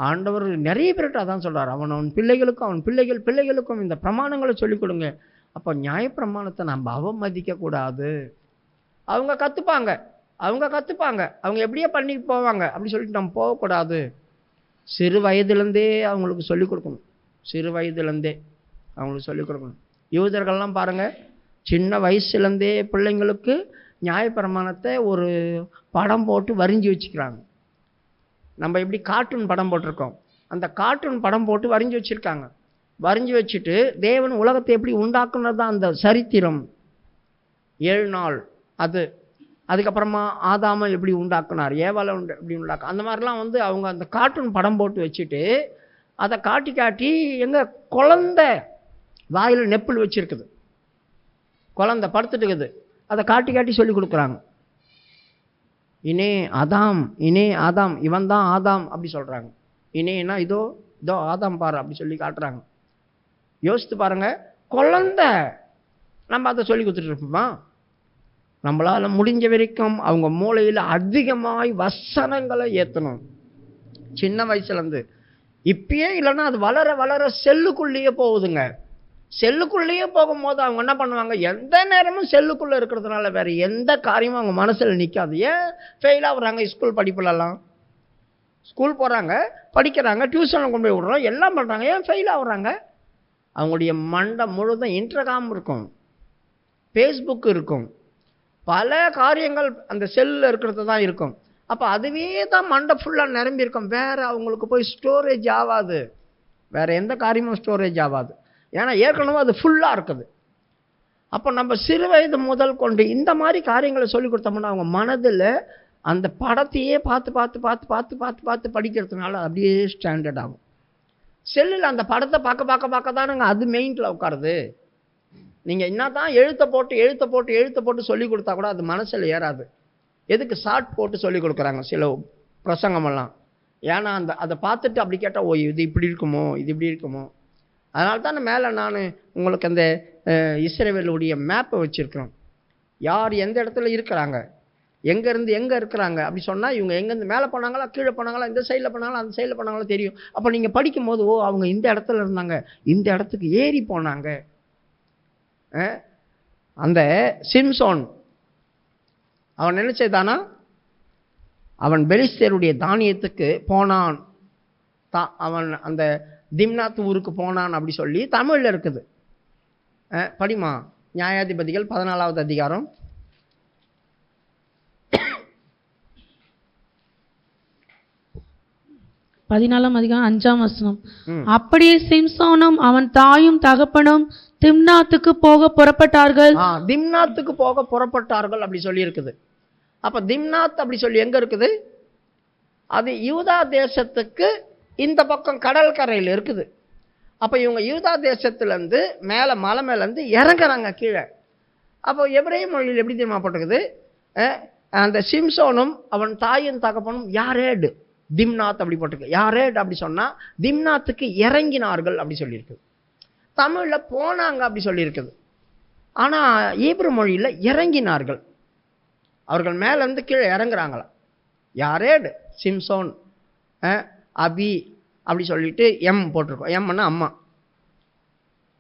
ஆண்டவர் நிறைய பேர்கிட்ட அதான் சொல்கிறார், அவன் பிள்ளைகளுக்கும் அவன் பிள்ளைகளுக்கும் இந்த பிரமாணங்களை சொல்லிக் கொடுங்க. அப்போ நியாயப்பிரமாணத்தை நம்ம அவமதிக்கக்கூடாது. அவங்க கற்றுப்பாங்க, அவங்க எப்படியே பண்ணி போவாங்க அப்படி சொல்லிட்டு நம்ம போகக்கூடாது. சிறு வயதுலேருந்தே அவங்களுக்கு சொல்லிக் கொடுக்கணும். சிறு வயதுலேருந்தே அவங்களுக்கு சொல்லிக் கொடுக்கணும். யூதர்கள்லாம் பாருங்கள், சின்ன வயசுலேருந்தே பிள்ளைங்களுக்கு நியாயப்பிரமாணத்தை ஒரு படம் போட்டு வரைஞ்சி வச்சுக்கிறாங்க. நம்ம எப்படி கார்ட்டூன் படம் போட்டிருக்கோம், அந்த கார்ட்டூன் படம் போட்டு வரைஞ்சி வச்சுருக்காங்க. வரைஞ்சி வச்சுட்டு தேவன் உலகத்தை எப்படி உண்டாக்குனது தான் அந்த சரித்திரம். 7 நாள் அதுக்கப்புறமா ஆதாமை எப்படி உண்டாக்குனார், ஏவாளை எப்படி உண்டாக்க, அந்த மாதிரிலாம் அவங்க அந்த கார்ட்டூன் படம் போட்டு வச்சுட்டு அதை காட்டி எங்கள் குழந்தை வாயில் நெப்புள் வச்சுருக்குது, குழந்தை படுத்துட்டு இருக்குது, அதை காட்டி சொல்லி கொடுக்குறாங்க. இனே ஆதாம் இவன் தான் ஆதாம் அப்படி சொல்கிறாங்க. இனேனா இதோ ஆதாம் பாரு அப்படி சொல்லி காட்டுறாங்க. யோசித்து பாருங்க, குழந்தை நம்ம அதை சொல்லி கொடுத்துட்டு இருப்போமா? நம்மளால் முடிஞ்ச வரைக்கும் அவங்க மூளையில் அதிகமாய் வசனங்களை ஏற்றணும் சின்ன வயசுலேருந்து. இப்பயே இல்லைன்னா அது வளர வளர செல்லுக்குள்ளேயே போகுதுங்க. செல்லுக்குள்ளேயே போகும்போது அவங்க என்ன பண்ணுவாங்க, எந்த நேரமும் செல்லுக்குள்ளே இருக்கிறதுனால வேறு எந்த காரியமும் அவங்க மனசில் நிற்காது. ஏன் ஃபெயில் ஆகுறாங்க? ஸ்கூல் படிப்புலலாம் ஸ்கூல் போகிறாங்க, படிக்கிறாங்க, டியூஷனில் கொண்டு போய் விடுறோம், எல்லாம் பண்ணுறாங்க. ஏன் ஃபெயில் ஆகுறாங்க? அவங்களுடைய மண்டை முழுதும் இன்டர்காம் இருக்கும், ஃபேஸ்புக் இருக்கும், பல காரியங்கள் அந்த செல்லில் இருக்கிறது தான் இருக்கும். அப்போ அதுவே தான் மண்டை ஃபுல்லாக நிரம்பியிருக்கும். வேறு அவங்களுக்கு போய் ஸ்டோரேஜ் ஆகாது, வேறு எந்த காரியமும் ஸ்டோரேஜ் ஆகாது. ஏன்னா ஏற்கனவே அது ஃபுல்லாக இருக்குது. அப்போ நம்ம சிறு வயது முதல் கொண்டு இந்த மாதிரி காரியங்களை சொல்லி கொடுத்தோம்னா அவங்க மனதில் அந்த படத்தையே பார்த்து படிக்கிறதுனால அப்படியே ஸ்டாண்டர்ட் ஆகும். செல்லில் அந்த படத்தை பார்க்க தானுங்க அது மெயினில் உட்காருது. நீங்கள் என்ன தான் எழுத்த போட்டு சொல்லி கொடுத்தா கூட அது மனசில் ஏறாது. எதுக்கு ஷார்ட் போட்டு சொல்லி கொடுக்குறாங்க சில பிரசங்கமெல்லாம்? ஏன்னா அதை பார்த்துட்டு அப்படி கேட்டால், ஓ இது இப்படி இருக்குமோ, இது இப்படி இருக்குமோ. அதனால தான் மேலே நான் உங்களுக்கு அந்த இஸ்ரவேலுடைய மேப்பை வச்சுருக்கிறோம். யார் எந்த இடத்துல இருக்கிறாங்க, எங்கேருந்து எங்கே இருக்கிறாங்க அப்படி சொன்னால் இவங்க எங்கேருந்து மேலே போனாங்களா, கீழே போனாங்களா, இந்த சைடில் போனாங்களா, அந்த சைடில் போனாங்களா தெரியும். அப்போ நீங்கள் படிக்கும்போது, ஓ அவங்க இந்த இடத்துல இருந்தாங்க, இந்த இடத்துக்கு ஏறி போனாங்க. அந்த சிம்சோன் அவன் நினைச்சதானா, அவன் பெலிஸ்தேருடைய தானியத்துக்கு போனான், அவன் அந்த திம்னாத் ஊருக்கு போனான் அப்படி சொல்லி தமிழில் இருக்குது. படிமா, நியாயாதிபதிகள் 14வது அதிகாரம் 5ஆம் வசனம். அப்படியே சிம்சோனும் அவன் தாயும் தகப்பனும் திம்னாத்துக்கு போக புறப்பட்டார்கள். திம்னாத்துக்கு போக புறப்பட்டார்கள் அப்படி சொல்லி இருக்குது. அப்ப திம்னாத் அப்படி சொல்லி எங்க இருக்குது? அது யூதா தேசத்துக்கு இந்த பக்கம் கடல் கரையில் இருக்குது. அப்போ இவங்க யூதா தேசத்துலேருந்து மேலே மலை மேலேருந்து இறங்குறாங்க கீழே. அப்போ எபிரேய மொழியில் எப்படி தெரியுமா போட்டிருக்குது? அந்த சிம்சோனும் அவன் தாயின் தகப்பனும் யாரேடு திம்னாத் அப்படி போட்டிருக்கு. யாரேடு அப்படி சொன்னால் திம்னாத்துக்கு இறங்கினார்கள் அப்படி சொல்லியிருக்குது. தமிழில் போனாங்க அப்படி சொல்லியிருக்குது. ஆனால் ஈப்ரு மொழியில் இறங்கினார்கள். அவர்கள் மேலேருந்து கீழே இறங்குறாங்களா. யாரேடு, சிம்சோன், அபி அப்படி சொல்லிட்டு எம் போட்டிருக்கோம். எம்னா அம்மா.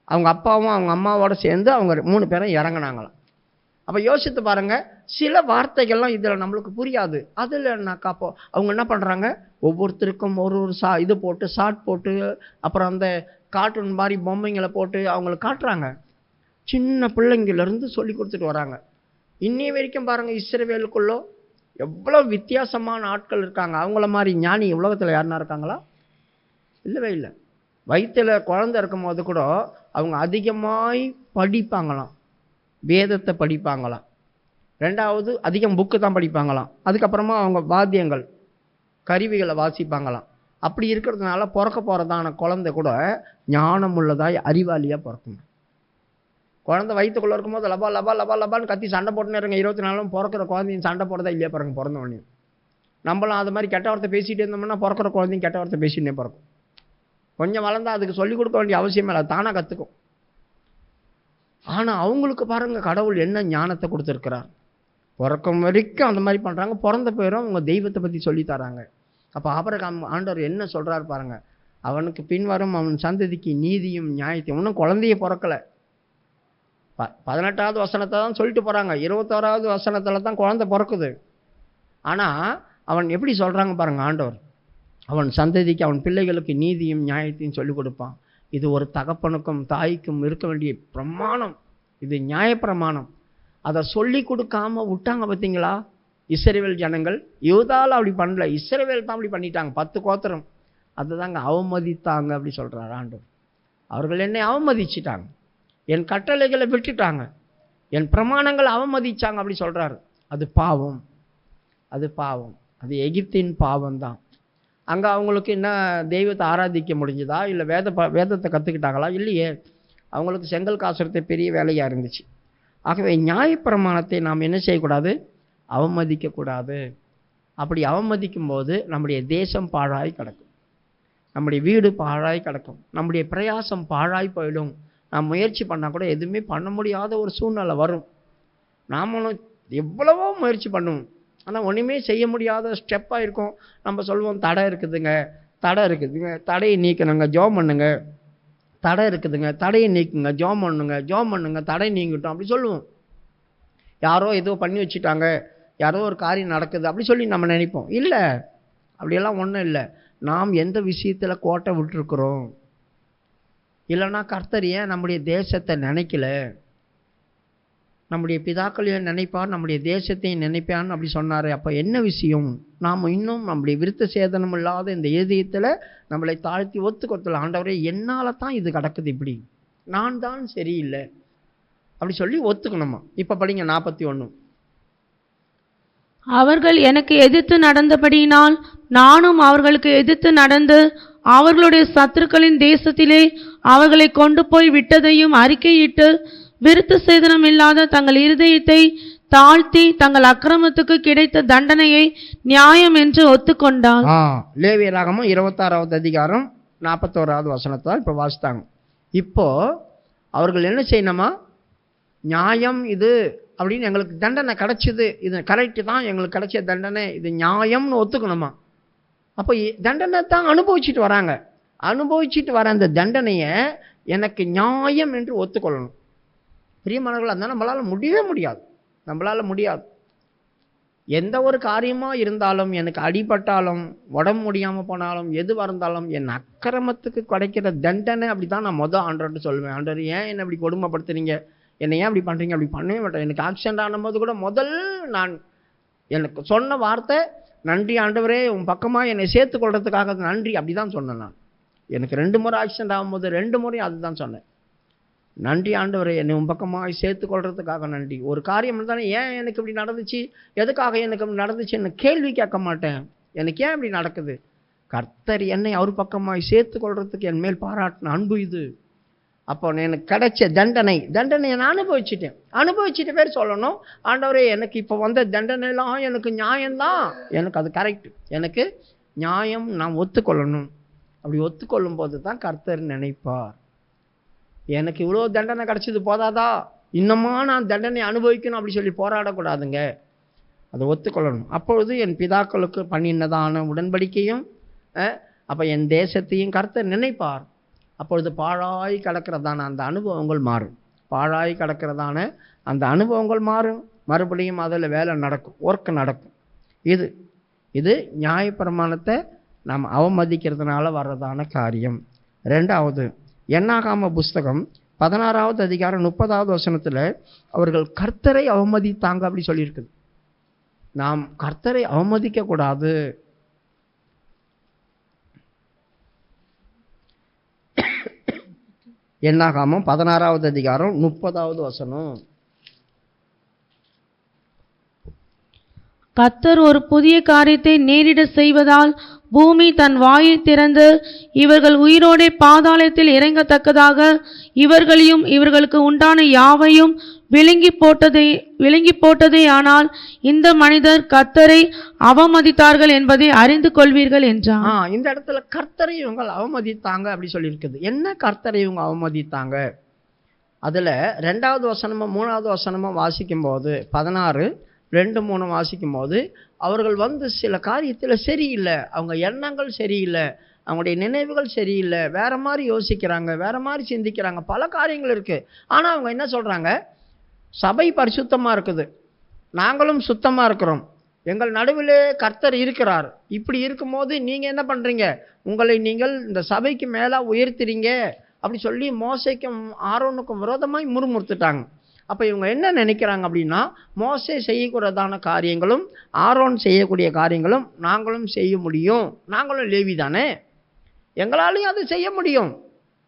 அவங்க அப்பாவும் அவங்க அம்மாவோட சேர்ந்து அவங்க 3 பேரும் இறங்கினாங்களாம். அப்போ யோசித்து பாருங்கள், சில வார்த்தைகள்லாம் இதில் நம்மளுக்கு புரியாது. அதில் அப்போ அவங்க என்ன பண்ணுறாங்க, ஒவ்வொருத்தருக்கும் ஒரு இது போட்டு ஷார்ட் போட்டு அப்புறம் அந்த கார்ட்டூன் மாதிரி பொம்மைங்களை போட்டு அவங்களுக்கு காட்டுறாங்க. சின்ன பிள்ளைங்கள்லேருந்து சொல்லி கொடுத்துட்டு வராங்க. இன்னி வரைக்கும் பாருங்கள், இஸ்ரவேலுக்குள்ளோ எவ்வளோ வித்தியாசமான ஆட்கள் இருக்காங்க. அவங்கள மாதிரி ஞானி உலகத்தில் யாருன்னா இருக்காங்களா? இல்லவே இல்லை. வயிற்றில் குழந்தை இருக்கும் போது கூட அவங்க அதிகமாய் படிப்பாங்களாம், வேதத்தை படிப்பாங்களாம். 2வது அதிகம் புக்கு தான் படிப்பாங்களாம். அதுக்கப்புறமா அவங்க வாத்தியங்கள் கருவிகளை வாசிப்பாங்களாம். அப்படி இருக்கிறதுனால பிறக்க போகிறதான குழந்தை கூட ஞானம் உள்ளதாய் அறிவாளியாக பிறக்கணும். குழந்தை வயிற்றுக்குள்ளே இருக்கும்போது லபா லபா லபா லபான்னு கத்தி சண்டை போட்டுன்னு இருங்க. 24 பிறக்கிற குழந்தையும் சண்டை போடுறதா இல்லையா பாருங்க பிறந்தவொடனே. நம்மளும் அது மாதிரி கெட்ட வார்த்தை பேசிகிட்டே இருந்தோம்னா பிறக்கிற குழந்தையும் கெட்ட வார்த்தை பேசிகிட்டே பிறக்கும். கொஞ்சம் வளர்ந்தா அதுக்கு சொல்லிக் கொடுக்க வேண்டிய அவசியமே இல்லை, தானாக கற்றுக்கும். ஆனால் அவங்களுக்கு பாருங்கள் கடவுள் என்ன ஞானத்தை கொடுத்துருக்கிறார். பிறக்கும் வரைக்கும் அந்த மாதிரி பண்ணுறாங்க, பிறந்த பேரும் அவங்க தெய்வத்தை பற்றி சொல்லித்தராங்க. அப்போ ஆபிரகாம் ஆண்டவர் என்ன சொல்கிறாரு பாருங்கள், அவனுக்கு பின்வரும் அவன் சந்ததிக்கு நீதியும் நியாயத்தையும். இன்னும் குழந்தைய பிறக்கலை, 18வது வசனத்தை தான் சொல்லிட்டு போகிறாங்க, 21வது வசனத்தில் தான் குழந்தை பிறக்குது. ஆனால் அவன் எப்படி சொல்கிறாங்க பாருங்கள் ஆண்டவர், அவன் சந்ததிக்கு அவன் பிள்ளைகளுக்கு நீதியும் நியாயத்தையும் சொல்லிக் கொடுப்பான். இது ஒரு தகப்பனுக்கும் தாய்க்கும் இருக்க வேண்டிய பிரமாணம், இது நியாயப்பிரமாணம். அதை சொல்லி கொடுக்காம விட்டாங்க பார்த்தீங்களா இஸ்ரவேல் ஜனங்கள். யூதால அப்படி பண்ணல, இஸ்ரவேல் தான் அப்படி பண்ணிட்டாங்க. 10 கோத்திரம் அதுதாங்க அவமதித்தாங்க அப்படி சொல்கிறார் ஆண்டவர். அவர்கள் என்னை அவமதிச்சிட்டாங்க, என் கட்டளைகளை விட்டுட்டாங்க, என் பிரமாணங்களை அவமதிச்சாங்க அப்படி சொல்கிறாரு. அது பாவம், அது பாவம், அது எகிப்தின் பாவம் தான். அங்கே அவங்களுக்கு என்ன தெய்வத்தை ஆராதிக்க முடிஞ்சுதா, இல்லை வேதத்தை கற்றுக்கிட்டாங்களா? இல்லையே. அவங்களுக்கு செங்கல் காசுறதே பெரிய வேலையாக இருந்துச்சு. ஆகவே நியாயப்பிரமாணத்தை நாம் என்ன செய்யக்கூடாது, அவமதிக்கக்கூடாது. அப்படி அவமதிக்கும் போது நம்முடைய தேசம் பாழாய் கிடக்கும், நம்முடைய வீடு பாழாய் கிடக்கும், நம்முடைய பிரயாசம் பாழாய் போயிடும். நாம் முயற்சி பண்ணால் கூட எதுவுமே பண்ண முடியாத ஒரு சூழ்நிலை வரும். நாமளும் எவ்வளவோ முயற்சி பண்ணுவோம், ஆனால் ஒன்றுமே செய்ய முடியாத ஸ்டெப்பாக இருக்கும். நம்ம சொல்லுவோம் தடை இருக்குதுங்க, தடை இருக்குதுங்க, தடையை நீக்கணுங்க, ஜோம் பண்ணுங்க. தடை இருக்குதுங்க, தடையை நீக்குங்க, ஜோம் பண்ணுங்க, ஜோம் பண்ணுங்க, தடை நீங்கிட்டோம் அப்படி சொல்லுவோம். யாரோ ஏதோ பண்ணி வச்சுட்டாங்க, யாரோ ஒரு காரியம் நடக்குது அப்படி சொல்லி நம்ம நினைப்போம். இல்லை, அப்படியெல்லாம் ஒன்றும் இல்லை. நாம் எந்த விஷயத்தில் கோட்டை விட்டுருக்குறோம், இல்லைன்னா கர்த்தர் ஏன் நம்முடைய தேசத்தை நினைக்கல, நம்முடைய பிதாக்களையும் நினைப்பார், நம்முடைய தேசத்தையும் நினைப்பான்னு அப்படி சொன்னார். அப்போ என்ன விஷயம், நாம் இன்னும் நம்முடைய விருத்த சேதனம் இல்லாத இந்த இதயத்தில் நம்மளை தாழ்த்தி ஒத்துக்கொத்தல, ஆண்டவரே என்னால் தான் இது கிடக்குது, இப்படி நான் தான் சரியில்லை அப்படி சொல்லி ஒத்துக்கணுமா. இப்போ படிங்க 41. அவர்கள் எனக்கு எதிர்த்து நடந்தபடியினால் நானும் அவர்களுக்கு எதிர்த்து நடந்து அவர்களுடைய சத்துருக்களின் தேசத்திலே அவர்களை கொண்டு போய் விட்டதையும் அறிக்கையிட்டு விருத்த சேதனம் இல்லாத தங்கள் இருதயத்தை தாழ்த்தி தங்கள் அக்கிரமத்துக்கு கிடைத்த தண்டனையை நியாயம் என்று ஒத்துக்கொண்டார். லேவியராகமம் 26வது அதிகாரம் 41வது வசனத்தை இப்போ வாசித்தாங்க. இப்போ அவர்கள் என்ன செய்யணுமா, நியாயம் இது அப்படின்னு எங்களுக்கு தண்டனை கிடைச்சிது, இது கரெக்டு தான், எங்களுக்கு கிடைச்ச தண்டனை இது நியாயம்னு ஒத்துக்கணுமா. அப்போ தண்டனை தான் அனுபவிச்சுட்டு வராங்க, அனுபவிச்சுட்டு வர அந்த தண்டனையை எனக்கு நியாயம் என்று ஒத்துக்கொள்ளணும். பிரியமானவர்கள், அதனால் நம்மளால் முடியவே முடியாது, நம்மளால் முடியாது. எந்த ஒரு காரியமாக இருந்தாலும், எனக்கு அடிபட்டாலும் உடம்பு முடியாமல் போனாலும் எதுவாக இருந்தாலும் என் அக்கிரமத்துக்கு கிடைக்கிற தண்டனை அப்படி தான் நான் ஆண்டவர்கிட்ட சொல்லுவேன். ஆண்டவர் ஏன் என்னை அப்படி கொடுமைப்படுத்துறீங்க, என்னை ஏன் அப்படி பண்ணுறீங்க, அப்படி பண்ணவே மாட்டேன். எனக்கு ஆக்சிடென்ட் ஆனும்போது கூட நான் எனக்கு சொன்ன வார்த்தை நன்றி ஆண்டவரே, உன் பக்கமாக என்னை சேர்த்துக்கொள்றதுக்காக நன்றி அப்படி தான் சொன்னேன். நான் எனக்கு 2 முறை ஆக்சிடென்ட் ஆகும்போது 2 முறையும் அதுதான் சொன்னேன், நன்றி ஆண்டவரே, என்னை உன் பக்கமாக சேர்த்துக்கொள்றதுக்காக நன்றி. ஒரு காரியம் இருந்தானே ஏன் எனக்கு இப்படி நடந்துச்சு, எதுக்காக எனக்கு இப்படி நடந்துச்சு என்ன கேள்வி கேட்க மாட்டேன். எனக்கு ஏன் இப்படி நடக்குது, கர்த்தர் என்னை அவர் பக்கமாக சேர்த்துக்கொள்றதுக்கு என் மேல் பாராட்டின அன்பு இது. அப்போ எனக்கு கிடைச்ச தண்டனையை நான் அனுபவிச்சுட்டு பேர் சொல்லணும், ஆண்டவரே எனக்கு இப்போ வந்த தண்டனைலாம் எனக்கு நியாயம்தான், எனக்கு அது கரெக்ட், எனக்கு நியாயம், நான் ஒத்துக்கொள்ளணும். அப்படி ஒத்துக்கொள்ளும் போது தான் கர்த்தர் நினைப்பார், எனக்கு இவ்வளோ தண்டனை கிடச்சிது போதாதா, இன்னுமா நான் தண்டனை அனுபவிக்கணும் அப்படி சொல்லி போராடக்கூடாதுங்க, அதை ஒத்துக்கொள்ளணும். அப்பொழுது என் பிதாக்களுக்கு பண்ணினதான உடன்படிக்கையும் அப்போ என் தேசத்தையும் கர்த்தர் நினைப்பார். அப்பொழுது பாழாய் கிடக்கிறதான அந்த அனுபவங்கள் மாறும், பாழாய் கிடக்கிறதான அந்த அனுபவங்கள் மாறும், மறுபடியும் அதில் வேலை நடக்கும், ஒர்க் நடக்கும். இது நியாயப்பிரமாணத்தை நாம் அவமதிக்கிறதுனால வர்றதான காரியம். 2வது, என்னாகாம புஸ்தகம் 16வது அதிகாரம் 30வது வசனத்தில் அவர்கள் கர்த்தரை அவமதித்தாங்க அப்படி சொல்லியிருக்குது. நாம் கர்த்தரை அவமதிக்கக்கூடாது. என்னாகாமம் 16வது அதிகாரம் 30வது வசனம். கர்த்தர் ஒரு புதிய காரியத்தை நேரிட செய்வதால் பூமி தன் வாயை திறந்து இவர்கள் உயிரோடே பாதாளத்தில் இறங்கத்தக்கதாக இவர்களையும் இவர்களுக்கு உண்டான யாவையும் விழுங்கி போட்டதே. ஆனால் இந்த மனிதர் கர்த்தரை அவமதித்தார்கள் என்பதை அறிந்து கொள்வீர்கள் என்றார். இந்த இடத்துல கர்த்தரை இவங்க அவமதித்தாங்க அப்படி சொல்லி இருக்குது. என்ன கர்த்தரை இவங்க அவமதித்தாங்க? அதுல 2வது வசனமும் 3வது வசனமும் வாசிக்கும் போது 16:2-3 வாசிக்கும் போது அவர்கள் சில காரியத்தில் சரியில்லை, அவங்க எண்ணங்கள் சரியில்லை, அவங்களுடைய நினைவுகள் சரியில்லை, வேற மாதிரி யோசிக்கிறாங்க, வேற மாதிரி சிந்திக்கிறாங்க, பல காரியங்கள் இருக்கு. ஆனா அவங்க என்ன சொல்றாங்க? சபை பரிசுத்தமா இருக்குது, நாங்களும் சுத்தமா இருக்கிறோம், எங்கள் நடுவிலே கர்த்தர் இருக்கிறார். இப்படி இருக்கும்போது நீங்க என்ன பண்றீங்க? உங்களை நீங்கள் இந்த சபைக்கு மேல உயர்த்துறீங்க அப்படி சொல்லி மோசேக்கும் ஆரோனுக்கும் விரோதமாய் முறுமுறுத்துட்டாங்க. அப்போ இவங்க என்ன நினைக்கிறாங்க அப்படின்னா, மோசே செய்யக்கூடாதான காரியங்களும் ஆரோன் செய்யக்கூடிய காரியங்களும் நாங்களும் செய்ய முடியும், நாங்களும் லேவி தானே, எங்களாலையும் அதை செய்ய முடியும்,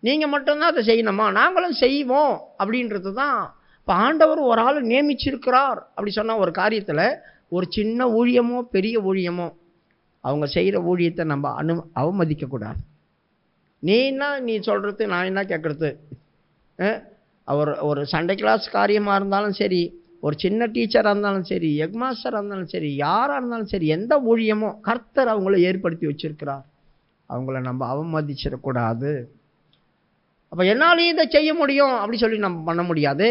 நீங்கள் மட்டும்தான் அதை செய்யணுமா, நாங்களும் செய்வோம் அப்படின்றது தான். இப்போ ஆண்டவர் ஒரு ஆள் நியமிச்சிருக்கிறார் அப்படி சொன்னால் ஒரு காரியத்தில் ஒரு சின்ன ஊழியமோ பெரிய ஊழியமோ அவங்க செய்கிற ஊழியத்தை நம்ம அவமதிக்கக்கூடாது. நீ சொல்கிறது நான் என்ன கேட்குறது? ஒரு சண்டே கிளாஸ் காரியமாக இருந்தாலும் சரி, ஒரு சின்ன டீச்சராக இருந்தாலும் சரி, ஹெட் மாஸ்டராக இருந்தாலும் சரி, யாராக இருந்தாலும் சரி, எந்த ஊழியமோ கர்த்தர் அவங்கள ஏற்படுத்தி வச்சிருக்கிறார், அவங்கள நம்ம அவமதிச்சிடக்கூடாது. அப்போ என்னாலையும் இதை செய்ய முடியும் அப்படி சொல்லி நம்ம பண்ண முடியாது.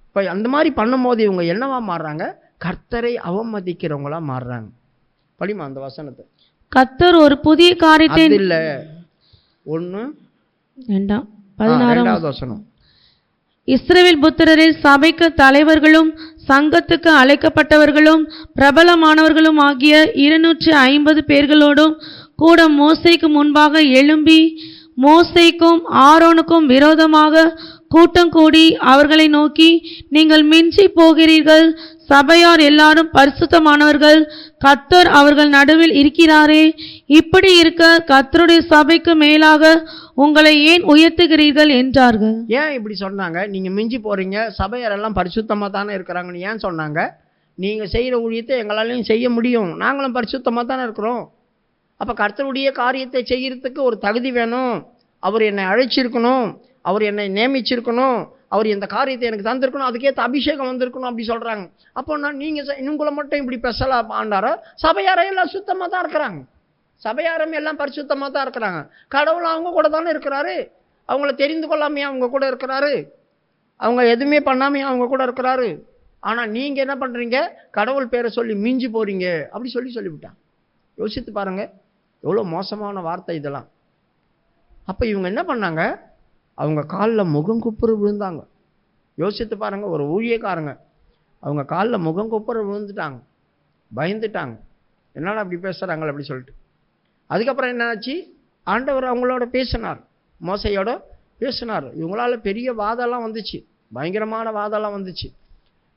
இப்போ அந்த மாதிரி பண்ணும்போது இவங்க என்னவா மாறுறாங்க? கர்த்தரை அவமதிக்கிறவங்களா மாறுறாங்க. படிமா அந்த வசனத்தை. கர்த்தர் ஒரு புதிய காரியத்தை இல்ல 1:2 வசனம். இஸ்ரவேல் புத்திரரில் சபைக்கு தலைவர்களும் சங்கத்துக்கு அழைக்கப்பட்டவர்களும் பிரபலமானவர்களும் ஆகிய 250 பேர்களோடும் கூட மோசேக்கு முன்பாக எழும்பி மோசேக்கும் ஆரோனுக்கும் விரோதமாக கூட்டம் கூடி அவர்களை நோக்கி, நீங்கள் மிஞ்சி போகிறீர்கள், சபையார் எல்லாரும் பரிசுத்தமானவர்கள், கர்த்தர் அவர்கள் நடுவில் இருக்கிறாரே, இப்படி இருக்க கர்த்தருடைய சபைக்கு மேலாக உங்களை ஏன் உயர்த்துகிறீர்கள் என்றார்கள். ஏன் இப்படி சொன்னாங்க? நீங்க மிஞ்சி போறீங்க, சபையார் எல்லாம் பரிசுத்தமா தானே இருக்கிறாங்கன்னு ஏன் சொன்னாங்க? நீங்க செய்யற ஊழியத்தை எங்களாலையும் செய்ய முடியும், நாங்களும் பரிசுத்தமா தானே இருக்கிறோம். அப்ப கர்த்தருடைய காரியத்தை செய்யறதுக்கு ஒரு தகுதி வேணும், அவர் என்னை அழைச்சிருக்கணும், அவர் என்னை நியமிச்சிருக்கணும், அவர் இந்த காரியத்தை எனக்கு தந்திருக்கணும், அதுக்கேற்ற அபிஷேகம் வந்திருக்கணும் அப்படி சொல்றாங்க. அப்போ உங்களை மட்டும் இப்படி பெசலா ஆண்டாரோ? சபையாரம் எல்லாம் சுத்தமா தான் இருக்கிறாங்க, சபையாரம் எல்லாம் பரிசுத்தமா தான் இருக்கிறாங்க. கடவுள் அவங்க கூட தானே இருக்கிறாரு, அவங்கள தெரிந்து கொள்ளாமையா அவங்க கூட இருக்கிறாரு, அவங்க எதுவுமே பண்ணாமையா அவங்க கூட இருக்கிறாரு. ஆனா நீங்க என்ன பண்றீங்க? கடவுள் பேரை சொல்லி மிஞ்சி போறீங்க அப்படி சொல்லிவிட்டாங்க. யோசித்து பாருங்க, எவ்வளோ மோசமான வார்த்தை இதெல்லாம். அப்போ இவங்க என்ன பண்ணாங்க? அவங்க காலில் முகங்குப்புற விழுந்தாங்க. யோசித்து பாருங்க, ஒரு ஊழியக்காரங்க அவங்க காலில் முகங்குப்புற விழுந்துட்டாங்க, பயந்துட்டாங்க, என்னடா அப்படி பேசுகிறாங்களே அப்படி சொல்லிட்டு. அதுக்கப்புறம் என்னாச்சு? ஆண்டவர் அவங்களோட பேசினார், மோசையோட பேசினார். இவங்களால பெரிய வாதம்லாம் வந்துச்சு, பயங்கரமான வாதம்லாம் வந்துச்சு.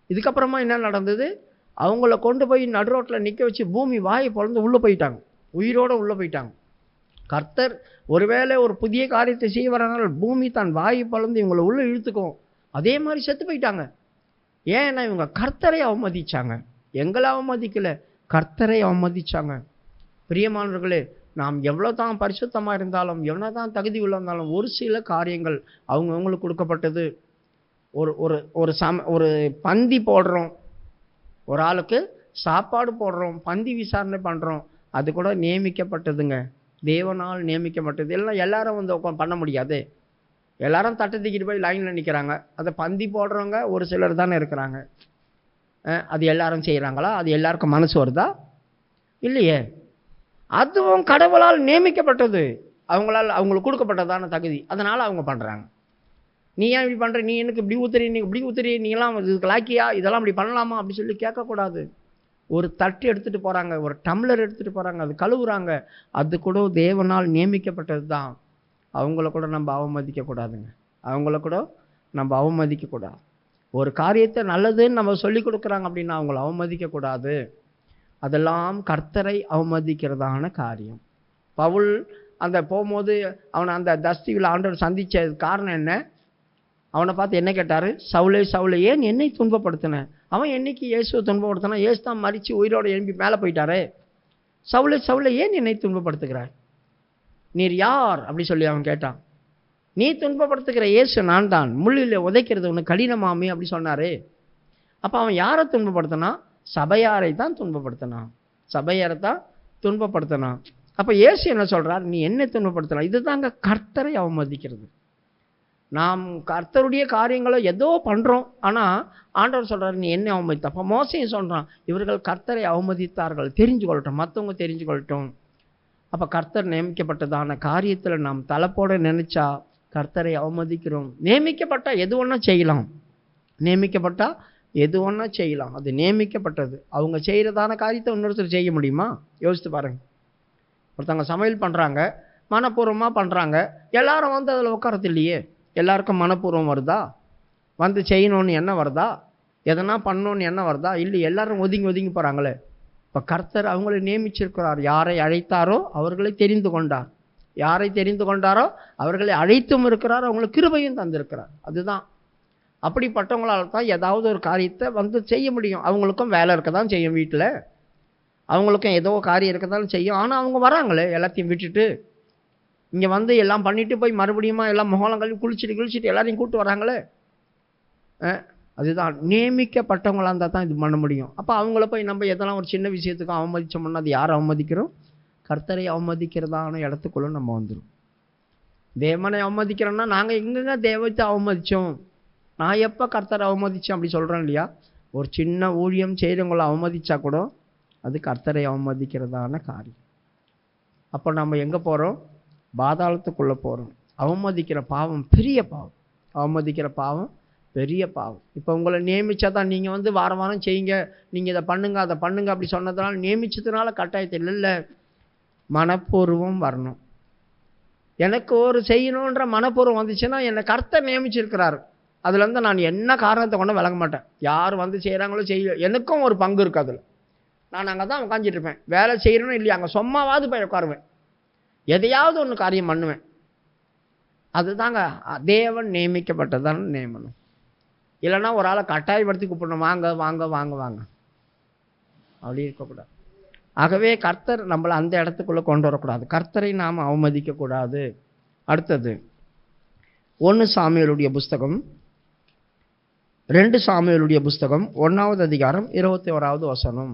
இதுக்கப்புறமா என்ன நடந்தது? அவங்கள கொண்டு போய் நடு ரோட்டில் நிற்க வச்சு பூமி வாயை பொழந்து உள்ளே போயிட்டாங்க, உயிரோடு உள்ளே போயிட்டாங்க. கர்த்தர் ஒருவேளை ஒரு புதிய காரியத்தை செய்ய வரனால பூமி தான் வாயை பொழந்து இவங்களை உள்ளே இழுத்துக்கும், அதே மாதிரி செத்து போயிட்டாங்க. ஏன்னா இவங்க கர்த்தரை அவமதிச்சாங்க, எங்களை அவமதிக்கலை, கர்த்தரை அவமதிச்சாங்க. பிரியமானவர்களே, நாம் எவ்வளோ தான் பரிசுத்தமாக இருந்தாலும், எவ்வளோ தான் தகுதி உள்ள இருந்தாலும், ஒரு சில காரியங்கள் அவங்களுக்கு கொடுக்கப்பட்டது. ஒரு பந்தி போடுறோம், ஒரு ஆளுக்கு சாப்பாடு போடுறோம், பந்தி விசாரணை பண்ணுறோம், அது கூட நியமிக்கப்பட்டதுங்க, தேவனால் நியமிக்கப்பட்டது. எல்லாம் எல்லாரும் பண்ண முடியாது, எல்லாரும் தட்டு தூக்கிட்டு போய் லைனில் நிற்கிறாங்க. அதை பந்தி போடுறவங்க ஒரு சிலர் தானே இருக்கிறாங்க. அது எல்லாரும் செய்கிறாங்களா? அது எல்லாருக்கும் மனசு வருதா? இல்லையே. அதுவும் கடவுளால் நியமிக்கப்பட்டது, அவங்களுக்கு கொடுக்கப்பட்டதான தகுதி, அதனால் அவங்க பண்ணுறாங்க. நீ ஏன் இப்படி பண்ணுற, நீ எனக்கு இப்படி ஊத்துறீ, நீ இப்படி ஊத்துறீ, நீங்களாம் இதுக்கு லாக்கியா, இதெல்லாம் இப்படி பண்ணலாமா அப்படி சொல்லி கேட்கக்கூடாது. ஒரு தட்டு எடுத்துகிட்டு போகிறாங்க, ஒரு டம்ளர் எடுத்துகிட்டு போகிறாங்க, அது கழுவுறாங்க, அது கூட தேவனால் நியமிக்கப்பட்டது தான். அவங்கள கூட நம்ம அவமதிக்கக்கூடாதுங்க, அவங்கள கூட நம்ம அவமதிக்கக்கூடாது. ஒரு காரியத்தை நல்லதுன்னு நம்ம சொல்லி கொடுக்குறாங்க அப்படின்னா அவங்கள அவமதிக்கக்கூடாது. அதெல்லாம் கர்த்தரை அவமதிக்கிறதான காரியம். பவுல் அந்த போகும்போது அவனை அந்த தஸ்தியில் ஆண்டவர் சந்திச்ச காரணம் என்ன? அவனை பார்த்து என்ன கேட்டார்? சவுலே சவுலே, ஏன் என்னை துன்பப்படுத்தின? அவன் என்னைக்கு இயேசுவை துன்பப்படுத்தினா? இயேசு தான் மரித்து உயிரோடு எழும்பி மேலே போயிட்டாரே. சவுலே சவுலே ஏன் என்னை துன்பப்படுத்துகிறாய்? நீர் யார் அப்படி சொல்லி அவன் கேட்டான். நீ துன்பப்படுத்துகிற இயேசு நான் தான், முள்ளில் உதைக்கிறது உனக்கு கடினமாமே அப்படி சொன்னாரே. அப்போ அவன் யாரை துன்பப்படுத்தினான்? சபையாரை தான் துன்பப்படுத்தினான். சபையாரை தான் துன்பப்படுத்தினான். அப்போ இயேசு என்ன சொல்கிறார்? நீ என்ன துன்பப்படுத்தலாம்? இதுதாங்க கர்த்தரை அவமதிக்கிறது. நாம் கர்த்தருடைய காரியங்களை ஏதோ பண்ணுறோம், ஆனால் ஆண்டவர் சொல்கிறார் நீ என்ன அவமதித்த. அப்போ மோசையும் சொல்கிறான், இவர்கள் கர்த்தரை அவமதித்தார்கள், தெரிஞ்சு கொள்ளட்டும், மற்றவங்க தெரிஞ்சு கொள்ளட்டும். அப்போ கர்த்தர் நியமிக்கப்பட்டதான காரியத்தில் நாம் தலைப்போட நினைச்சா கர்த்தரை அவமதிக்கிறோம். நியமிக்கப்பட்டால் எது ஒன்றா செய்யலாம், நியமிக்கப்பட்டால் எது ஒன்றா செய்யலாம். அது நியமிக்கப்பட்டது. அவங்க செய்கிறதான காரியத்தை இன்னொருத்தர் செய்ய முடியுமா? யோசித்து பாருங்கள். ஒருத்தவங்க சமையல் பண்ணுறாங்க, மனப்பூர்வமாக பண்ணுறாங்க, எல்லாரும் வந்து அதில் உட்காரது இல்லையே. எல்லாருக்கும் மனப்பூர்வம் வருதா? வந்து செய்யணும்னு என்ன வருதா? எதனா பண்ணணும்னு என்ன வருதா? இல்லை, எல்லாரும் ஒதுங்கி ஒதுங்கி போகிறாங்களே. இப்போ கர்த்தர் அவங்களை நியமிச்சிருக்கிறார். யாரை அழைத்தாரோ அவர்களை தெரிந்து கொண்டார். யாரை தெரிந்து கொண்டாரோ அவர்களை அழைத்தும் இருக்கிறார், அவங்களுக்கு கிருபையும் தந்திருக்கிறார். அதுதான். அப்படிப்பட்டவங்களால் தான் ஏதாவது ஒரு காரியத்தை வந்து செய்ய முடியும். அவங்களுக்கும் வேலை இருக்க தான் செய்யும், வீட்டில் அவங்களுக்கும் ஏதோ காரியம் இருக்க தான் செய்யும். ஆனால் அவங்க வராங்களே எல்லாத்தையும் விட்டுட்டு, இங்கே வந்து எல்லாம் பண்ணிட்டு போய் மறுபடியும் எல்லாம் முகலாம் கழுவி குளிச்சுட்டு எல்லாரையும் கூப்பிட்டு வராங்களே. அதுதான், நியமிக்கப்பட்டவங்களாக இருந்தால் தான் இது பண்ண முடியும். அப்போ அவங்கள போய் நம்ம எதெல்லாம் ஒரு சின்ன விஷயத்துக்கும் அவமதிச்சோம்னா அது யாரை அவமதிக்கிறோம்? கர்த்தரை அவமதிக்கிறதான இடத்துக்குள்ள நம்ம வந்துடும். தேவனை அவமதிக்கிறோன்னா நாங்கள் எங்கெங்க தேவத்தை அவமதித்தோம்? நான் எப்போ கர்த்தரை அவமதித்தேன் அப்படி சொல்கிறேன் இல்லையா? ஒரு சின்ன ஊழியம் செய்கிறவங்களை அவமதித்தா கூட அது கர்த்தரை அவமதிக்கிறதான காரியம். அப்போ நம்ம எங்கே போகிறோம்? பாதாளத்துக்குள்ளே போகிறோம். அவமதிக்கிற பாவம் பெரிய பாவம். அவமதிக்கிற பாவம் பெரிய பாவம். இப்போ உங்களை நியமித்தா தான் நீங்கள் வந்து வாரம் வாரம் செய்யுங்க, நீங்கள் இதை பண்ணுங்க அதை பண்ணுங்க அப்படி சொன்னதுனால, நியமித்ததுனால கட்டாயத்தில் இல்லை, மனப்பூர்வம் வரணும். எனக்கு ஒரு செய்யணுன்ற மனப்பூர்வம் வந்துச்சுன்னா என்னை கர்த்தர் நியமிச்சிருக்கிறாரு. அதுலேருந்து நான் என்ன காரணத்தை கொண்டு விளங்க மாட்டேன். யார் வந்து செய்கிறாங்களோ செய்ய, எனக்கும் ஒரு பங்கு இருக்குது அதில். நான் அங்கே தான் உட்காந்துட்டு இருப்பேன். வேலை செய்யணும் இல்லையா, அங்கே சும்மாவாது போய் உட்காருவேன், எதையாவது ஒன்று காரியம் பண்ணுவேன். அதுதாங்க தேவன் நியமிக்கப்பட்டதான் நியமனம். இல்லைன்னா ஒரு ஆளை கட்டாயப்படுத்தி கூப்பிடணும், வாங்க வாங்க வாங்க வாங்க அப்படி இருக்கக்கூடாது. ஆகவே கர்த்தர் நம்மளை அந்த இடத்துக்குள்ளே கொண்டு வரக்கூடாது. கர்த்தரை நாம் அவமதிக்கக்கூடாது. அடுத்தது 1 சாமுவேலுடைய புஸ்தகம் 2 சாமுவேலுடைய புஸ்தகம் 1வது அதிகாரம் 21வது வசனம்.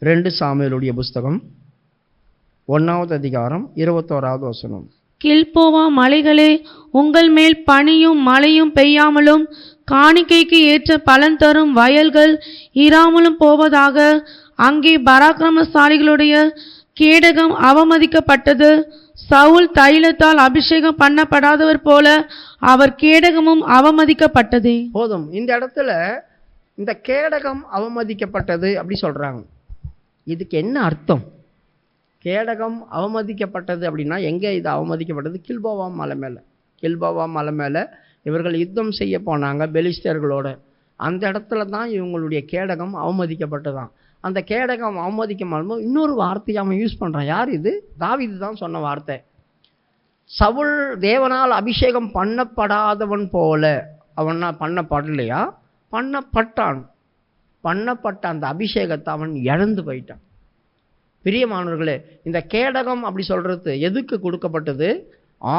2 சாமுவேலுடைய புஸ்தகம் 1வது அதிகாரம் 21வது வசனம். கில்போவா மலைகளே, உங்கள் மேல் பனியும் மழையும் பெய்யாமலும் காணிக்கைக்கு ஏற்ற பலன் தரும் வயல்கள் இராமலும் போவதாக. அங்கே பராக்கிரமசாலிகளுடைய கேடகம் அவமதிக்கப்பட்டது. சவுல் தைலத்தால் அபிஷேகம் பண்ணப்படாதவர் போல அவர் கேடகமும் அவமதிக்கப்பட்டது. போதும். இந்த இடத்துல இந்த கேடகம் அவமதிக்கப்பட்டது அப்படி சொல்றாங்க. இதுக்கு என்ன அர்த்தம்? கேடகம் அவமதிக்கப்பட்டது அப்படின்னா எங்கே இது அவமதிக்கப்பட்டது? கில்போவா மலை மேலே. கில்போவா மலை மேலே இவர்கள் யுத்தம் செய்ய போனாங்க பெலிஸ்தர்களோட. அந்த இடத்துல தான் இவங்களுடைய கேடகம் அவமதிக்கப்பட்டதான். அந்த கேடகம் அவமதிக்கும்போது இன்னொரு வார்த்தையை அவன் யூஸ் பண்ணுறான். யார் இது? தாவீது தான் சொன்ன வார்த்தை. சவுல் தேவனால் அபிஷேகம் பண்ணப்படாதவன் போல. அவனா பண்ணப்படலையா? பண்ணப்பட்டான். பண்ணப்பட்ட அந்த அபிஷேகத்தை அவன் இழந்து போயிட்டான். பிரியமானவர்களே, இந்த கேடகம் அப்படி சொல்கிறது எதுக்கு கொடுக்கப்பட்டது?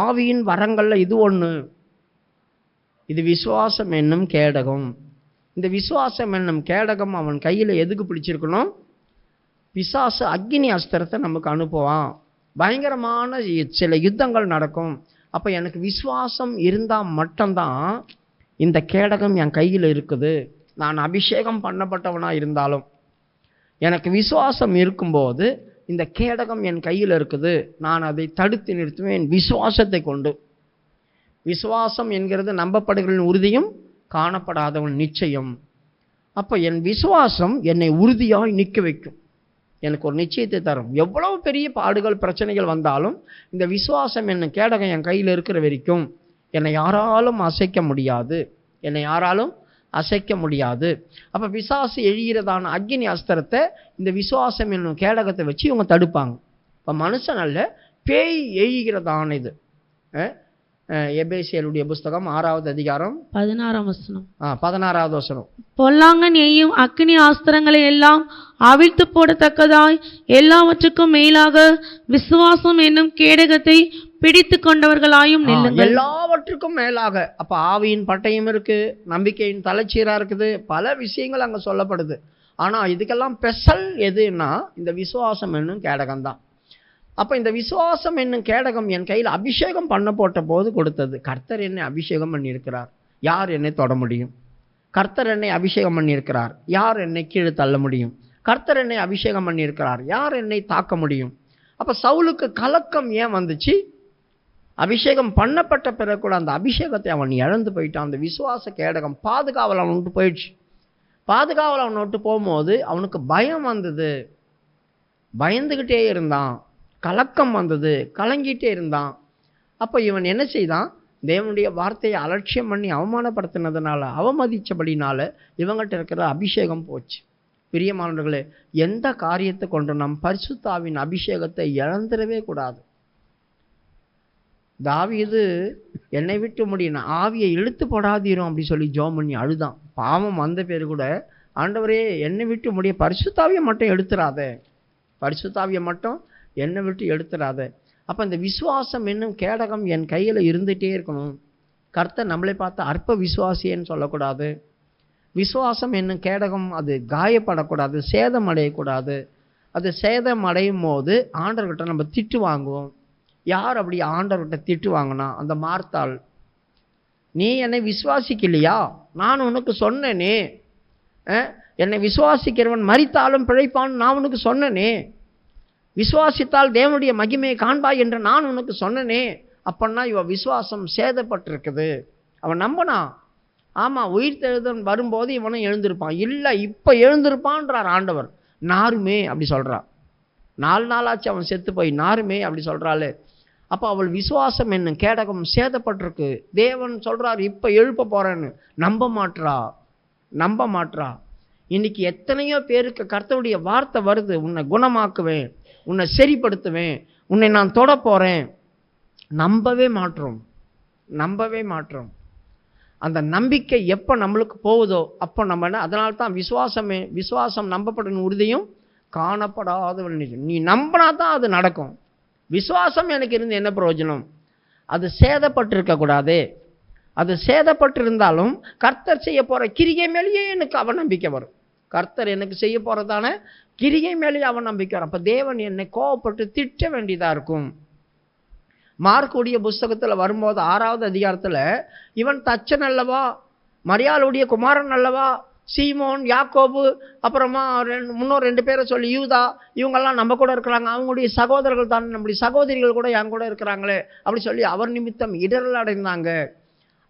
ஆவியின் வரங்களில் இது ஒன்று. இது விசுவாசம் என்னும் கேடகம். இந்த விசுவாசம் என்னும் கேடகம் அவன் கையில் எதுக்கு பிடிச்சிருக்கணும்? பிசாசு அக்கினி அஸ்திரத்தை நமக்கு அனுப்புவான். பயங்கரமான சில யுத்தங்கள் நடக்கும். அப்போ எனக்கு விசுவாசம் இருந்தால் மட்டும்தான் இந்த கேடகம் என் கையில் இருக்குது. நான் அபிஷேகம் பண்ணப்பட்டவனாக இருந்தாலும் எனக்கு விசுவாசம் இருக்கும்போது இந்த கேடகம் என் கையில் இருக்குது. நான் அதை தடுத்து நிறுத்துவேன் விசுவாசத்தை கொண்டு. விசுவாசம் என்கிறது நம்பப்படுகிற உறுதியும் காணப்படாதவன் நிச்சயம். அப்போ என் விசுவாசம் என்னை உறுதியாய் நிற்க வைக்கும். எனக்கு ஒரு நிச்சயத்தை தரும். எவ்வளவு பெரிய பாடுகள் பிரச்சனைகள் வந்தாலும் இந்த விசுவாசம் என்ன கேடகம் என் கையில் இருக்கிற வரைக்கும் என்னை யாராலும் அசைக்க முடியாது. என்னை யாராலும் அசைக்க முடியாது. அப்போ பிசாசு எழுகிறதான அக்கினி அஸ்திரத்தை இந்த விசுவாசம் என்னும் கேடகத்தை வச்சு இவங்க தடுப்பாங்க. இப்போ மனுஷன் அல்ல, பேய் எழுகிறதான இது. எபேசியருடைய புஸ்தகம் 6வது அதிகாரம் 16ஆம் வசனம். 16வது வசனம். பொல்லாங்கன் எய்யும் அக்கினி ஆஸ்திரங்களை எல்லாம் அவிழ்த்து போடத்தக்கதாய் எல்லாவற்றுக்கும் மேலாக விசுவாசம் என்னும் கேடகத்தை பிடித்து கொண்டவர்களாயும் நில்லுங்கள். எல்லாவற்றுக்கும் மேலாக. அப்ப ஆவியின் பட்டயம் இருக்கு, நம்பிக்கையின் தலைச்சீரா இருக்குது, பல விஷயங்கள் அங்க சொல்லப்படுது. ஆனா இதுக்கெல்லாம் ஸ்பெஷல் எதுன்னா இந்த விசுவாசம் என்னும் கேடகம் தான். அப்ப இந்த விசுவாசம் என்னும் கேடகம் என் கையில் அபிஷேகம் பண்ண போட்ட போது கொடுத்தது. கர்த்தர் என்னை அபிஷேகம் பண்ணியிருக்கிறார், யார் என்னை தொட முடியும்? கர்த்தர் என்னை அபிஷேகம் பண்ணியிருக்கிறார், யார் என்னை கீழே தள்ள முடியும்? கர்த்தர் என்னை அபிஷேகம் பண்ணியிருக்கிறார், யார் என்னை தாக்க முடியும்? அப்ப சவுலுக்கு கலக்கம் ஏன் வந்துச்சு? அபிஷேகம் பண்ணப்பட்ட பிறகு கூட அந்த அபிஷேகத்தை அவன் இழந்து போயிட்டான். அந்த விசுவாச கேடகம் பாதுகாவல் அவன் விட்டு போயிடுச்சு. பாதுகாவல் அவன் விட்டு போகும்போது அவனுக்கு பயம் வந்தது, பயந்துகிட்டே இருந்தான், கலக்கம் வந்தது, கலங்கிட்டே இருந்தான். அப்போ இவன் என்ன செய்தான்? தேவனுடைய வார்த்தையை அலட்சியம் பண்ணி அவமானப்படுத்தினதுனால, அவமதிச்சபடினால இவங்கள்ட்ட இருக்கிற அபிஷேகம் போச்சு. பிரியமானவர்களே, எந்த காரியத்தை கொண்டு நம் பரிசுத்தாவின் அபிஷேகத்தை இழந்துடவே கூடாது. தாவீது என்னை விட்டு முடியும், ஆவியை இழுத்து போடாதீரும் அப்படி சொல்லி ஜெபம் பண்ணி அழுதான். பாவம் வந்த பேர் கூட, ஆண்டவரே என்னை விட்டு முடிய பரிசுத்தாவியை மட்டும் எடுத்துடாத, பரிசுத்தாவியை மட்டும் என்னை விட்டு எடுத்துடாத. அப்போ இந்த விசுவாசம் என்னும் கேடகம் என் கையில் இருந்துகிட்டே இருக்கணும். கர்த்தர் நம்மளை பார்த்து அற்ப விசுவாசியன்னு சொல்லக்கூடாது. விசுவாசம் என்னும் கேடகம் அது காயப்படக்கூடாது, சேதம் அடையக்கூடாது. அது சேதம் அடையும் போது ஆண்டவர்கிட்ட நம்ம திட்டு வாங்குவோம். யார் அப்படி ஆண்டவர்கிட்ட திட்டு வாங்கினா? அந்த மார்த்தாள். நீ என்னை விசுவாசிக்கலையா? நான் உனக்கு சொன்னேனே, என்னை விசுவாசிக்கிறவன் மரித்தாலும் பிழைப்பான்னு நான் உனக்கு சொன்னனே, விசுவாசித்தால் தேவனுடைய மகிமையை காண்பாய் என்று நான் உனக்கு சொன்னனே. அப்பன்னா இவ விசுவாசம் சேதப்பட்டிருக்குது. அவன் நம்பினா. ஆமாம், உயிர் தெழுதல் வரும்போது இவனும் எழுந்திருப்பான். இல்லை, இப்போ எழுந்திருப்பான்றார் ஆண்டவர். நாருமே அப்படி சொல்கிறான். 4 நாளாச்சு அவன் செத்து போய், நாருமே அப்படி சொல்கிறாள். அப்போ அவள் விசுவாசம் என்னும் கேடகம் சேதப்பட்டிருக்கு. தேவன் சொல்கிறார் இப்போ எழுப்ப போகிறேன்னு. நம்ப மாட்றா. இன்னைக்கு எத்தனையோ பேருக்கு கர்த்தருடைய வார்த்தை வருது, உன்னை குணமாக்குவேன், உன்னை சரிப்படுத்துவேன், உன்னை நான் தொட போகிறேன். நம்பவே மாற்றோம். அந்த நம்பிக்கை எப்போ நம்மளுக்கு போகுதோ அப்போ நம்ம என்ன, அதனால்தான் விசுவாசம் நம்பப்படும் உறுதியும் காணப்படாத. நீ நம்பினா தான் அது நடக்கும். விசுவாசம் எனக்கு இருந்து என்ன பிரயோஜனம்? அது சேதப்பட்டிருக்கக்கூடாது. அது சேதப்பட்டிருந்தாலும் கர்த்தர் செய்ய போகிற கிரியை மேலேயே எனக்கு அவநம்பிக்கை வரும். கர்த்தர் எனக்கு செய்ய போகிறதான கிரியை மேலேயே அவநம்பிக்கை வரும். அப்போ தேவன் என்னை கோவப்பட்டு திட்ட வேண்டியதாக இருக்கும். மார்க்குடைய புஸ்தகத்தில் வரும்போது 6வது அதிகாரத்தில், இவன் தச்சன் அல்லவா, மரியாளுடைய குமாரன் அல்லவா, சீமோன், யாக்கோபு, அப்புறமா முன்னோர் 2 பேரை சொல்லி யூதா, இவங்கெல்லாம் நம்ம கூட இருக்கிறாங்க, அவங்களுடைய சகோதரர்கள் தான், நம்முடைய சகோதரிகள் கூட என் கூட இருக்கிறாங்களே அப்படி சொல்லி அவர் நிமித்தம் இடரல் அடைந்தாங்க.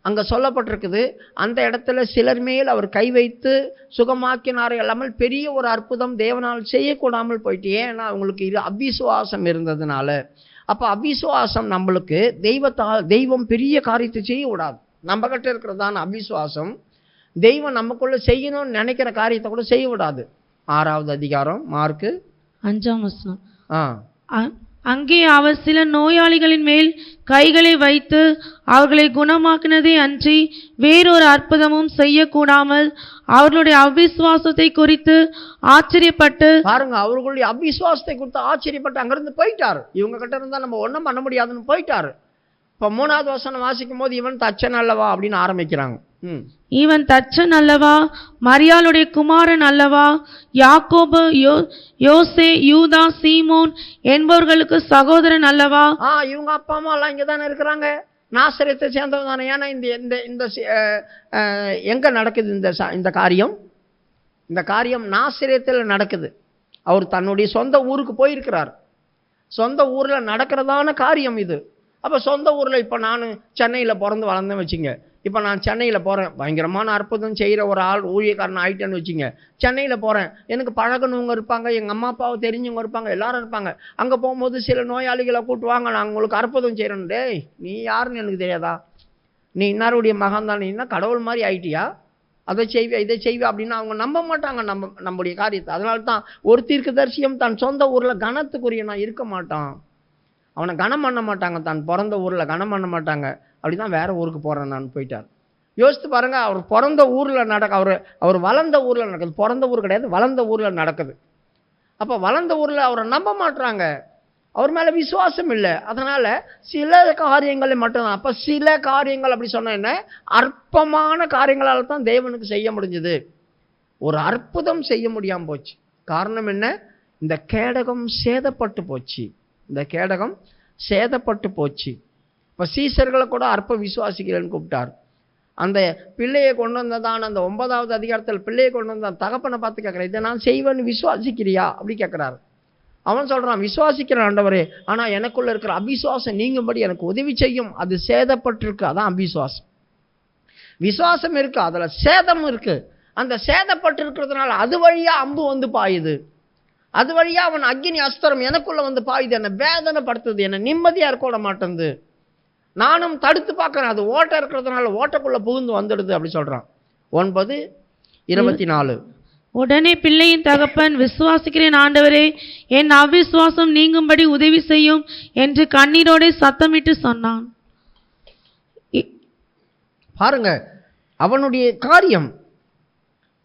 அங்கே சொல்லப்பட்டிருக்குது, அந்த இடத்துல சிலர் மேல் அவர் கை வைத்து சுகமாக்கினாரே அல்லாமல் பெரிய ஒரு அற்புதம் தேவனால் செய்யக்கூடாமல் போயிட்டு. ஏன்னா அவங்களுக்கு இது அவிசுவாசம் இருந்ததுனால. அப்போ அவிசுவாசம் நம்மளுக்கு தெய்வம் பெரிய காரியத்தை செய்ய விடாது. நம்ம கிட்ட இருக்கிறதான அவிசுவாசம் தெய்வம் நமக்குள்ள செய்யணும்னு நினைக்கிற காரியத்தை கூட செய்ய விடாது. 6வது அதிகாரம் மார்க்கு 5ஆம் வசனம். அங்கே அவர் சில நோயாளிகளின் மேல் கைகளை வைத்து அவர்களை குணமாக்கினதே அன்றி வேறொரு அற்புதமும் செய்யக்கூடாமல் அவர்களுடைய அவிசுவாசத்தை குறித்து ஆச்சரியப்பட்டு, பாருங்க, அவர்களுடைய அவிசுவாசத்தை குறித்து ஆச்சரியப்பட்டு அங்கிருந்து போயிட்டாரு. இவங்க கிட்ட இருந்தா நம்ம ஒன்றும் பண்ண முடியாதுன்னு போயிட்டாரு. இப்போ 3வது வசனம் வாசிக்கும் போது இவன் தச்சன் அல்லவா அப்படின்னு ஆரம்பிக்கிறாங்க. இவன் தச்சன் அல்லவா, மரியாளுடைய குமாரன் அல்லவா, யாக்கோபு, யோசே, யூதா, சீமோன் என்பவர்களுக்கு சகோதரன் அல்லவா. இவங்க அப்பா அம்மா எல்லாம் இங்கே தானே இருக்கிறாங்க, நாசரேத்தை சேர்ந்தவங்க தானே. ஏன்னா இந்த எங்க நடக்குது இந்த காரியம்? இந்த காரியம் நாசரேத்தில் நடக்குது. அவர் தன்னுடைய சொந்த ஊருக்கு போயிருக்கிறார். சொந்த ஊரில் நடக்கிறதான காரியம் இது. அப்போ சொந்த ஊரில் இப்போ நான் சென்னையில் பிறந்து வளர்ந்தேன் வச்சுங்க. இப்போ நான் சென்னையில் போகிறேன், பயங்கரமான அற்புதம் செய்கிற ஒரு ஆள் ஊழியக்காரன் ஆகிட்டேன்னு வச்சுங்க. சென்னையில் போகிறேன், எனக்கு பழகுனவங்க இருப்பாங்க, எங்கள் அம்மா அப்பாவை தெரிஞ்சவங்க இருப்பாங்க, எல்லாரும் இருப்பாங்க. அங்கே போகும்போது சில நோயாளிகளை கூட்டுவாங்க, நான் உங்களுக்கு அற்புதம் செய்கிறேன். டேய், நீ யாருன்னு எனக்கு தெரியாதா? நீ இன்னாருடைய மகன் தான், நீ என்ன கடவுள் மாதிரி ஆயிட்டியா? அதை செய்வியா, இதை செய்வியா அப்படின்னு அவங்க நம்ப மாட்டாங்க நம்முடைய காரியத்தை. அதனால தான் ஒரு தீர்க்கதரிசியும் தன் சொந்த ஊரில் கனத்துக்குரிய நான் இருக்க மாட்டான். அவனை கனம் பண்ண மாட்டாங்க, தான் பிறந்த ஊரில் கனம் பண்ண மாட்டாங்க. அப்படிதான் வேற ஊருக்கு போகிறேன் நான் போயிட்டார். யோசித்து பாருங்க, அவர் பிறந்த ஊரில் அவர் வளர்ந்த ஊரில் நடக்குது. பிறந்த ஊர் கிடையாது, வளர்ந்த ஊரில் நடக்குது. அப்போ வளர்ந்த ஊரில் அவரை நம்ப மாட்டுறாங்க, அவர் மேலே விசுவாசம் இல்லை. அதனால் சில காரியங்களை மட்டும்தான். அப்போ சில காரியங்கள் அப்படி சொன்ன என்ன, அற்பமான காரியங்களால் தான் தேவனுக்கு செய்ய முடிஞ்சது. ஒரு அற்புதம் செய்ய முடியாமல் போச்சு. காரணம் என்ன? இந்த கேடகம் சேதப்பட்டு போச்சு. இந்த கேடகம் சேதப்பட்டு போச்சு. இப்போ சீசர்களை கூட அற்ப விசுவாசிகளேன்னு கூப்பிட்டார். அந்த பிள்ளையை கொண்டு வந்ததான் அந்த 9வது அதிகாரத்தில் பிள்ளையை கொண்டு வந்த தகப்பனை பார்த்து கேட்குறேன், இதை நான் செய்வேன்னு விசுவாசிக்கிறியா அப்படி கேட்குறாரு. அவன் சொல்கிறான், விசுவாசிக்கிறேன் ஆண்டவரே, ஆனால் எனக்குள்ள இருக்கிற அபிசுவாசம் நீங்கும்படி எனக்கு உதவி செய்யும். அது சேதப்பட்டிருக்கு, அதான் அபிசுவாசம். விசுவாசம் இருக்கு, அதில் சேதம் இருக்கு. அந்த சேதப்பட்டிருக்கிறதுனால அது வழியாக அம்பு வந்து பாயுது, அது வழியாக அவன் அக்னி அஸ்திரம் எனக்குள்ள வந்து பாயுது, என்னை வேதனைப்படுத்துது, என்னை நிம்மதியாக இருக்க விட மாட்டேங்குது. நானும் தடுத்து பார்க்குறேன், அது ஓட்டை இருக்கிறதுனால ஓட்டைக்குள்ளே புகுந்து வந்துடுது அப்படி சொல்கிறான். 9:24. உடனே பிள்ளையின் தகப்பன், விசுவாசிக்கிறேன் ஆண்டவரே, என் அவிசுவாசம் நீங்கும்படி உதவி செய்யும் என்று கண்ணீரோட சத்தமிட்டு சொன்னான். பாருங்க, அவனுடைய காரியம்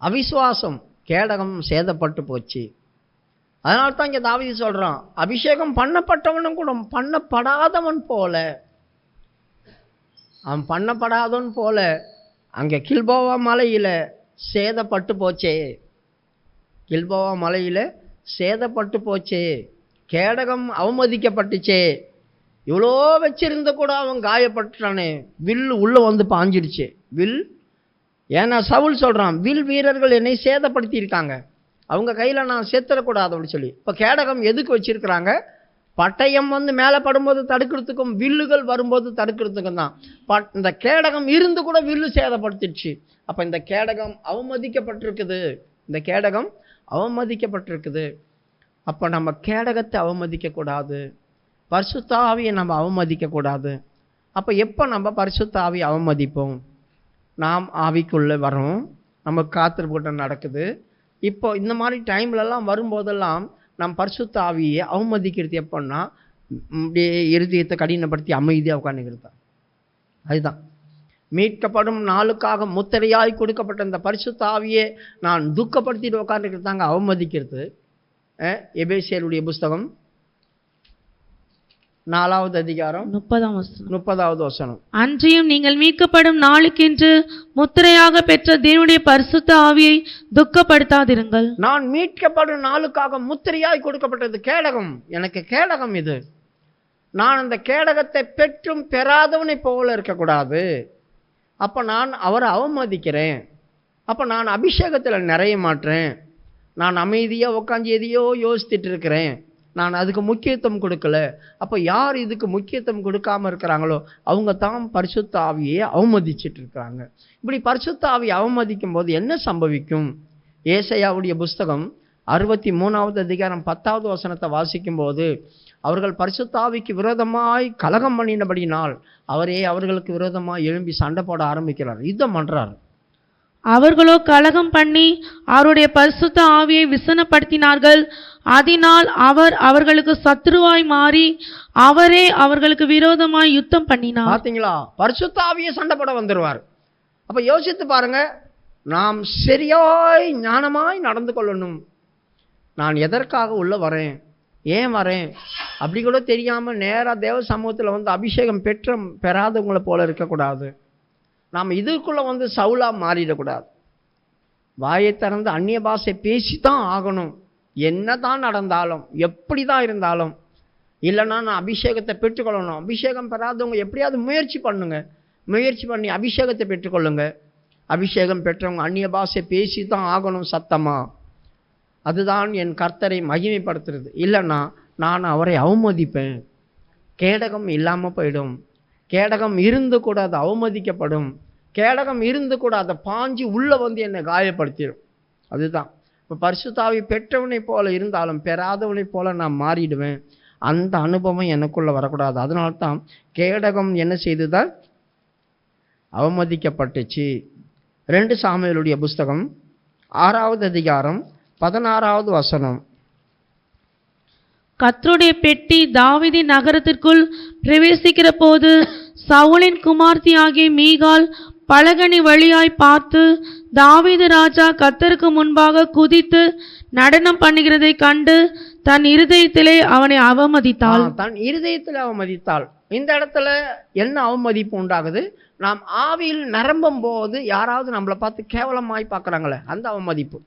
அவிசுவாசம், கேடகம் சேதப்பட்டு போச்சு. அதனால தான் இங்கே தாவீது சொல்றான், அபிஷேகம் பண்ணப்பட்டவனும் கூட பண்ணப்படாதவன் போல, அவன் பண்ணப்படாதவன் போல அங்கே கில்போவா மலையில சேதப்பட்டு போச்சே, கில்போவா மலையில சேதப்பட்டு போச்சே, கேடகம் அவமதிக்கப்பட்டுச்சே, இவ்வளோ வச்சிருந்த கூட அவன் காயப்பட்டானே, வில் உள்ள வந்து பாஞ்சிடுச்சு. வில், ஏன்னா சவுல் சொல்றான், வில் வீரர்கள் என்னை சேதப்படுத்தியிருக்காங்க, அவங்க கையில் நான் செத்துடக்கூடாது அப்படி சொல்லி. இப்போ கேடகம் எதுக்கு வச்சிருக்கிறாங்க? பட்டயம் வந்து மேலே படும்போது தடுக்கிறதுக்கும், வில்லுகள் வரும்போது தடுக்கிறதுக்கும் தான். இந்த கேடகம் இருந்து கூட வில்லு சேதப்படுத்திடுச்சு. அப்போ இந்த கேடகம் அவமதிக்கப்பட்டிருக்குது, இந்த கேடகம் அவமதிக்கப்பட்டிருக்குது. அப்போ நம்ம கேடகத்தை அவமதிக்கக்கூடாது, பரிசுத்த ஆவியை நம்ம அவமதிக்கக்கூடாது. அப்போ எப்போ நம்ம பரிசுத்த ஆவியை அவமதிப்போம்? நாம் ஆவிக்குள்ளே வரோம், நமக்கு காத்திருப்பு நடக்குது. இப்போ இந்த மாதிரி டைம்லலாம் வரும்போதெல்லாம் நம் பரிசுத்த ஆவியை அவமதிக்கிறது எப்போன்னா, அப்படியே இருதயத்தை கடினப்படுத்தி அமைதியாக உட்காந்துக்கிறது தான். அதுதான் மீட்கப்படும் நாளுக்காக முத்திரையாய் கொடுக்கப்பட்ட இந்த பரிசுத்த ஆவியை நான் துக்கப்படுத்திட்டு உட்காந்துக்கிறது தாங்க அவமதிக்கிறது. எபேசியருடைய புஸ்தகம் 4வது அதிகாரம் 30வது வசனம். அன்றியும் நீங்கள் மீட்கப்படும் நாளுக்கென்று முத்திரையாக பெற்ற தேவனுடைய பரிசுத்த ஆவியை துக்கப்படுத்தாதிருங்கள். நான் மீட்கப்படும் நாளுக்காக முத்திரையாய் கொடுக்கப்பட்டது கேடகம், எனக்கு கேடகம் இது. நான் அந்த கேடகத்தை பெற்றும் பெறாதவனை போல இருக்கக்கூடாது. அப்போ நான் அவரை அவமதிக்கிறேன், அப்போ நான் அபிஷேகத்தில் நிறைய மாட்டேன், நான் அமைதியாக உட்காந்து எதையோ யோசித்துட்டு இருக்கிறேன், நான் அதுக்கு முக்கியத்துவம் கொடுக்கல. அப்போ யார் இதுக்கு முக்கியத்துவம் கொடுக்காம இருக்கிறாங்களோ அவங்க தான் பரிசுத்த ஆவியை அவமதிச்சுட்டு இருக்கிறாங்க. இப்படி பரிசுத்த ஆவியை அவமதிக்கும் போது என்ன சம்பவிக்கும்? ஏசாயாவுடைய புஸ்தகம் 63வது அதிகாரம் 10வது வசனத்தை வாசிக்கும் போது, அவர்கள் பரிசுத்த ஆவிக்கு விரோதமாய் கலகம் பண்ணினபடினால் அவரே அவர்களுக்கு விரோதமாய் எழும்பி சண்டை போட ஆரம்பிக்கிறார், யுத்தம் பண்றார். அவர்களோ கலகம் பண்ணி அவருடைய பரிசுத்த ஆவியை விசனப்படுத்தினார்கள். அதனால் அவர் அவர்களுக்கு சத்துருவாய் மாறி அவரே அவர்களுக்கு விரோதமாய் யுத்தம் பண்ணினார். பாத்தீங்களா? பரிசுத்த ஆவியை சண்டை போட வந்துருவார். அப்ப யோசித்து பாருங்க, நாம் சரியாய் ஞானமாய் நடந்து கொள்ளணும். நான் எதற்காக உள்ள வரேன், ஏன் வரேன் அப்படி கூட தெரியாம நேரா தேவ சமூகத்தில் வந்து அபிஷேகம் பெறாதவங்களை போல இருக்கக்கூடாது. நாம் இதுக்குள்ள வந்து சவுலா மாறிடக்கூடாது. வாயை திறந்து அந்நிய பாஷை பேசித்தான் ஆகணும், என்னதான் நடந்தாலும் எப்படி தான் இருந்தாலும். இல்லைன்னா நான் அபிஷேகத்தை பெற்றுக்கொள்ளணும். அபிஷேகம் பெறாதவங்க எப்படியாவது முயற்சி பண்ணுங்க, முயற்சி பண்ணி அபிஷேகத்தை பெற்றுக்கொள்ளுங்க. அபிஷேகம் பெற்றவங்க அந்நிய பாஷை பேசி தான் ஆகணும் சத்தமா. அதுதான் என் கர்த்தரை மகிமைப்படுத்துறது. இல்லைன்னா நான் அவரை அவமதிப்பேன், கேடகம் இல்லாமல் போயிடும். கேடகம் இருந்து கூட அது அவமதிக்கப்படும், கேடகம் இருந்து கூட அதை பாஞ்சி உள்ளே வந்து என்னை காயப்படுத்திடும். அதுதான் இப்போ பரிசுத்த ஆவி பெற்றவனை போல இருந்தாலும் பெறாதவனை போல நான் மாறிடுவேன். அந்த அனுபவம் எனக்குள்ளே வரக்கூடாது. அதனால தான் கேடகம் என்ன செய்துதான் அவமதிக்கப்பட்டுச்சு. 2 சாமுவேலுடைய புஸ்தகம் 6வது அதிகாரம் 16வது வசனம். கர்த்தருடைய பெட்டி தாவீதின் நகரத்திற்குள் பிரவேசிக்கிற போது சவுலின் குமார்த்தியாகிய மீகாள் பலகனி வழியாய் பார்த்து, தாவீது ராஜா கர்த்தருக்கு முன்பாக குதித்து நடனம் பண்ணுகிறதை கண்டு தன் இருதயத்திலே அவனை அவமதித்தாள். தன் இருதயத்தில் அவமதித்தாள். இந்த இடத்துல என்ன அவமதிப்பு உண்டாகுது? நாம் ஆவியில் நிரம்பும் போது யாராவது நம்மளை பார்த்து கேவலமாய் பார்க்குறாங்களே, அந்த அவமதிப்பு.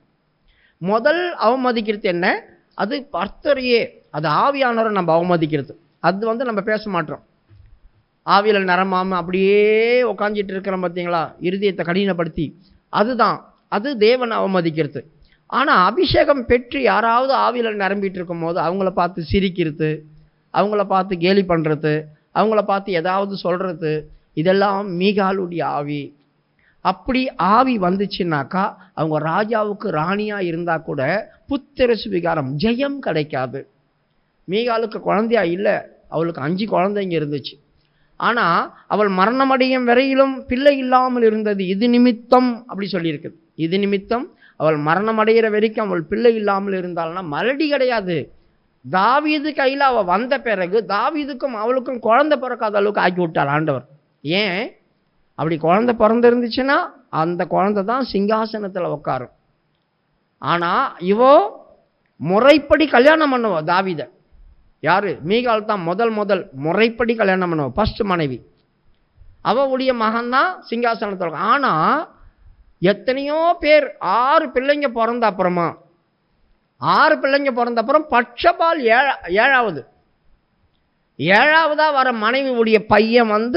முதல் அவமதிக்கிறது என்ன? அது பர்த்தரையே, அது ஆவியானவரை நம்ம அவமதிக்கிறது. அது நம்ம பேச மாட்டோம். ஆவியில் நிரம்பாமல் அப்படியே உக்காஞ்சிட்டு இருக்கிறோம் பார்த்தீங்களா, இருதயத்தை கடினப்படுத்தி, அது தேவனை அவமதிக்கிறது. ஆனால் அபிஷேகம் பெற்று யாராவது ஆவியில் நிரம்பிட்டு இருக்கும் போது அவங்கள பார்த்து சிரிக்கிறது, அவங்கள பார்த்து கேலி பண்ணுறது, அவங்கள பார்த்து ஏதாவது சொல்கிறது, இதெல்லாம் மீகாளுடைய ஆவி. அப்படி ஆவி வந்துச்சுன்னாக்கா அவங்க ராஜாவுக்கு ராணியாக இருந்தால் கூட புத்திர சுவிகாரம், ஜெயம் கிடைக்காது. மீகாளுக்கு குழந்தையா இல்லை, அவளுக்கு 5 குழந்தைங்க இருந்துச்சு. ஆனால் அவள் மரணமடையும் வரையிலும் பிள்ளை இல்லாமல் இருந்தது. இது நிமித்தம் அப்படி சொல்லியிருக்குது. இது நிமித்தம் அவள் மரணமடைகிற வரைக்கும் அவள் பிள்ளை இல்லாமல் இருந்தாள்னா மலடி கிடையாது. தாவீது கையில் அவள் வந்த பிறகு தாவீதுக்கும் அவளுக்கும் குழந்தை பிறக்காத அளவுக்கு ஆக்கி விட்டார் ஆண்டவர். ஏன்? அப்படி குழந்தை பிறந்திருந்துச்சுன்னா அந்த குழந்தை தான் சிங்காசனத்தில் உட்காரும். ஆனால் இவோ முறைப்படி கல்யாணம் பண்ணுவா தாவீதை. யாரு? மீகாள் தான் முதல் முறைப்படி கல்யாணம் பண்ணுவா, ஃபர்ஸ்ட் மனைவி. அவளுடைய மகன் தான் சிங்காசனத்தில். ஆனால் எத்தனையோ பேர் 6 பிள்ளைங்க பிறந்த அப்புறமா 6 பிள்ளைங்க பிறந்த அப்புறம் பட்சபால் 7ஆவதா வர மனைவி உடைய பையன்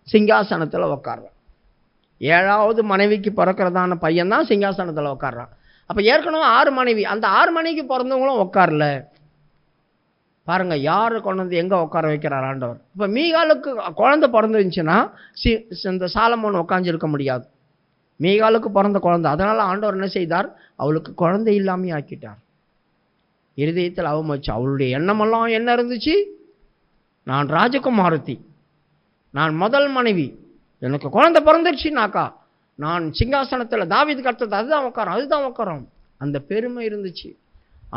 சிங்காசனத்தில் உட்கார்றான். 7ஆவது மனைவிக்கு பிறக்கிறதான பையன் தான் சிங்காசனத்தில் உட்கார்றான். அப்போ ஏற்கனவே 6 மனைவி, அந்த 6 மனைவிக்கு பிறந்தவங்களும் உட்காரல. பாருங்க, யாரு கொண்டு வந்து எங்கே உட்கார வைக்கிறார் ஆண்டவர். இப்போ மீகாலுக்கு குழந்தை பிறந்துருந்துச்சுன்னா இந்த சாலமோன் உட்காந்துருக்க முடியாது. மீகாலுக்கு பிறந்த குழந்தை, அதனால ஆண்டவர் என்ன செய்தார்? அவளுக்கு குழந்தை இல்லாமல் ஆக்கிட்டார். இருதயத்தில் அவமதிச்சு. அவளுடைய எண்ணமெல்லாம் என்ன இருந்துச்சு? நான் ராஜகுமாரத்தி, நான் முதல் மனைவி, எனக்கு குழந்தை பிறந்துருச்சுனாக்கா நான் சிங்காசனத்தில் தாவீது கர்த்தர் அதுதான் உட்காரோம். அந்த பெருமை இருந்துச்சு.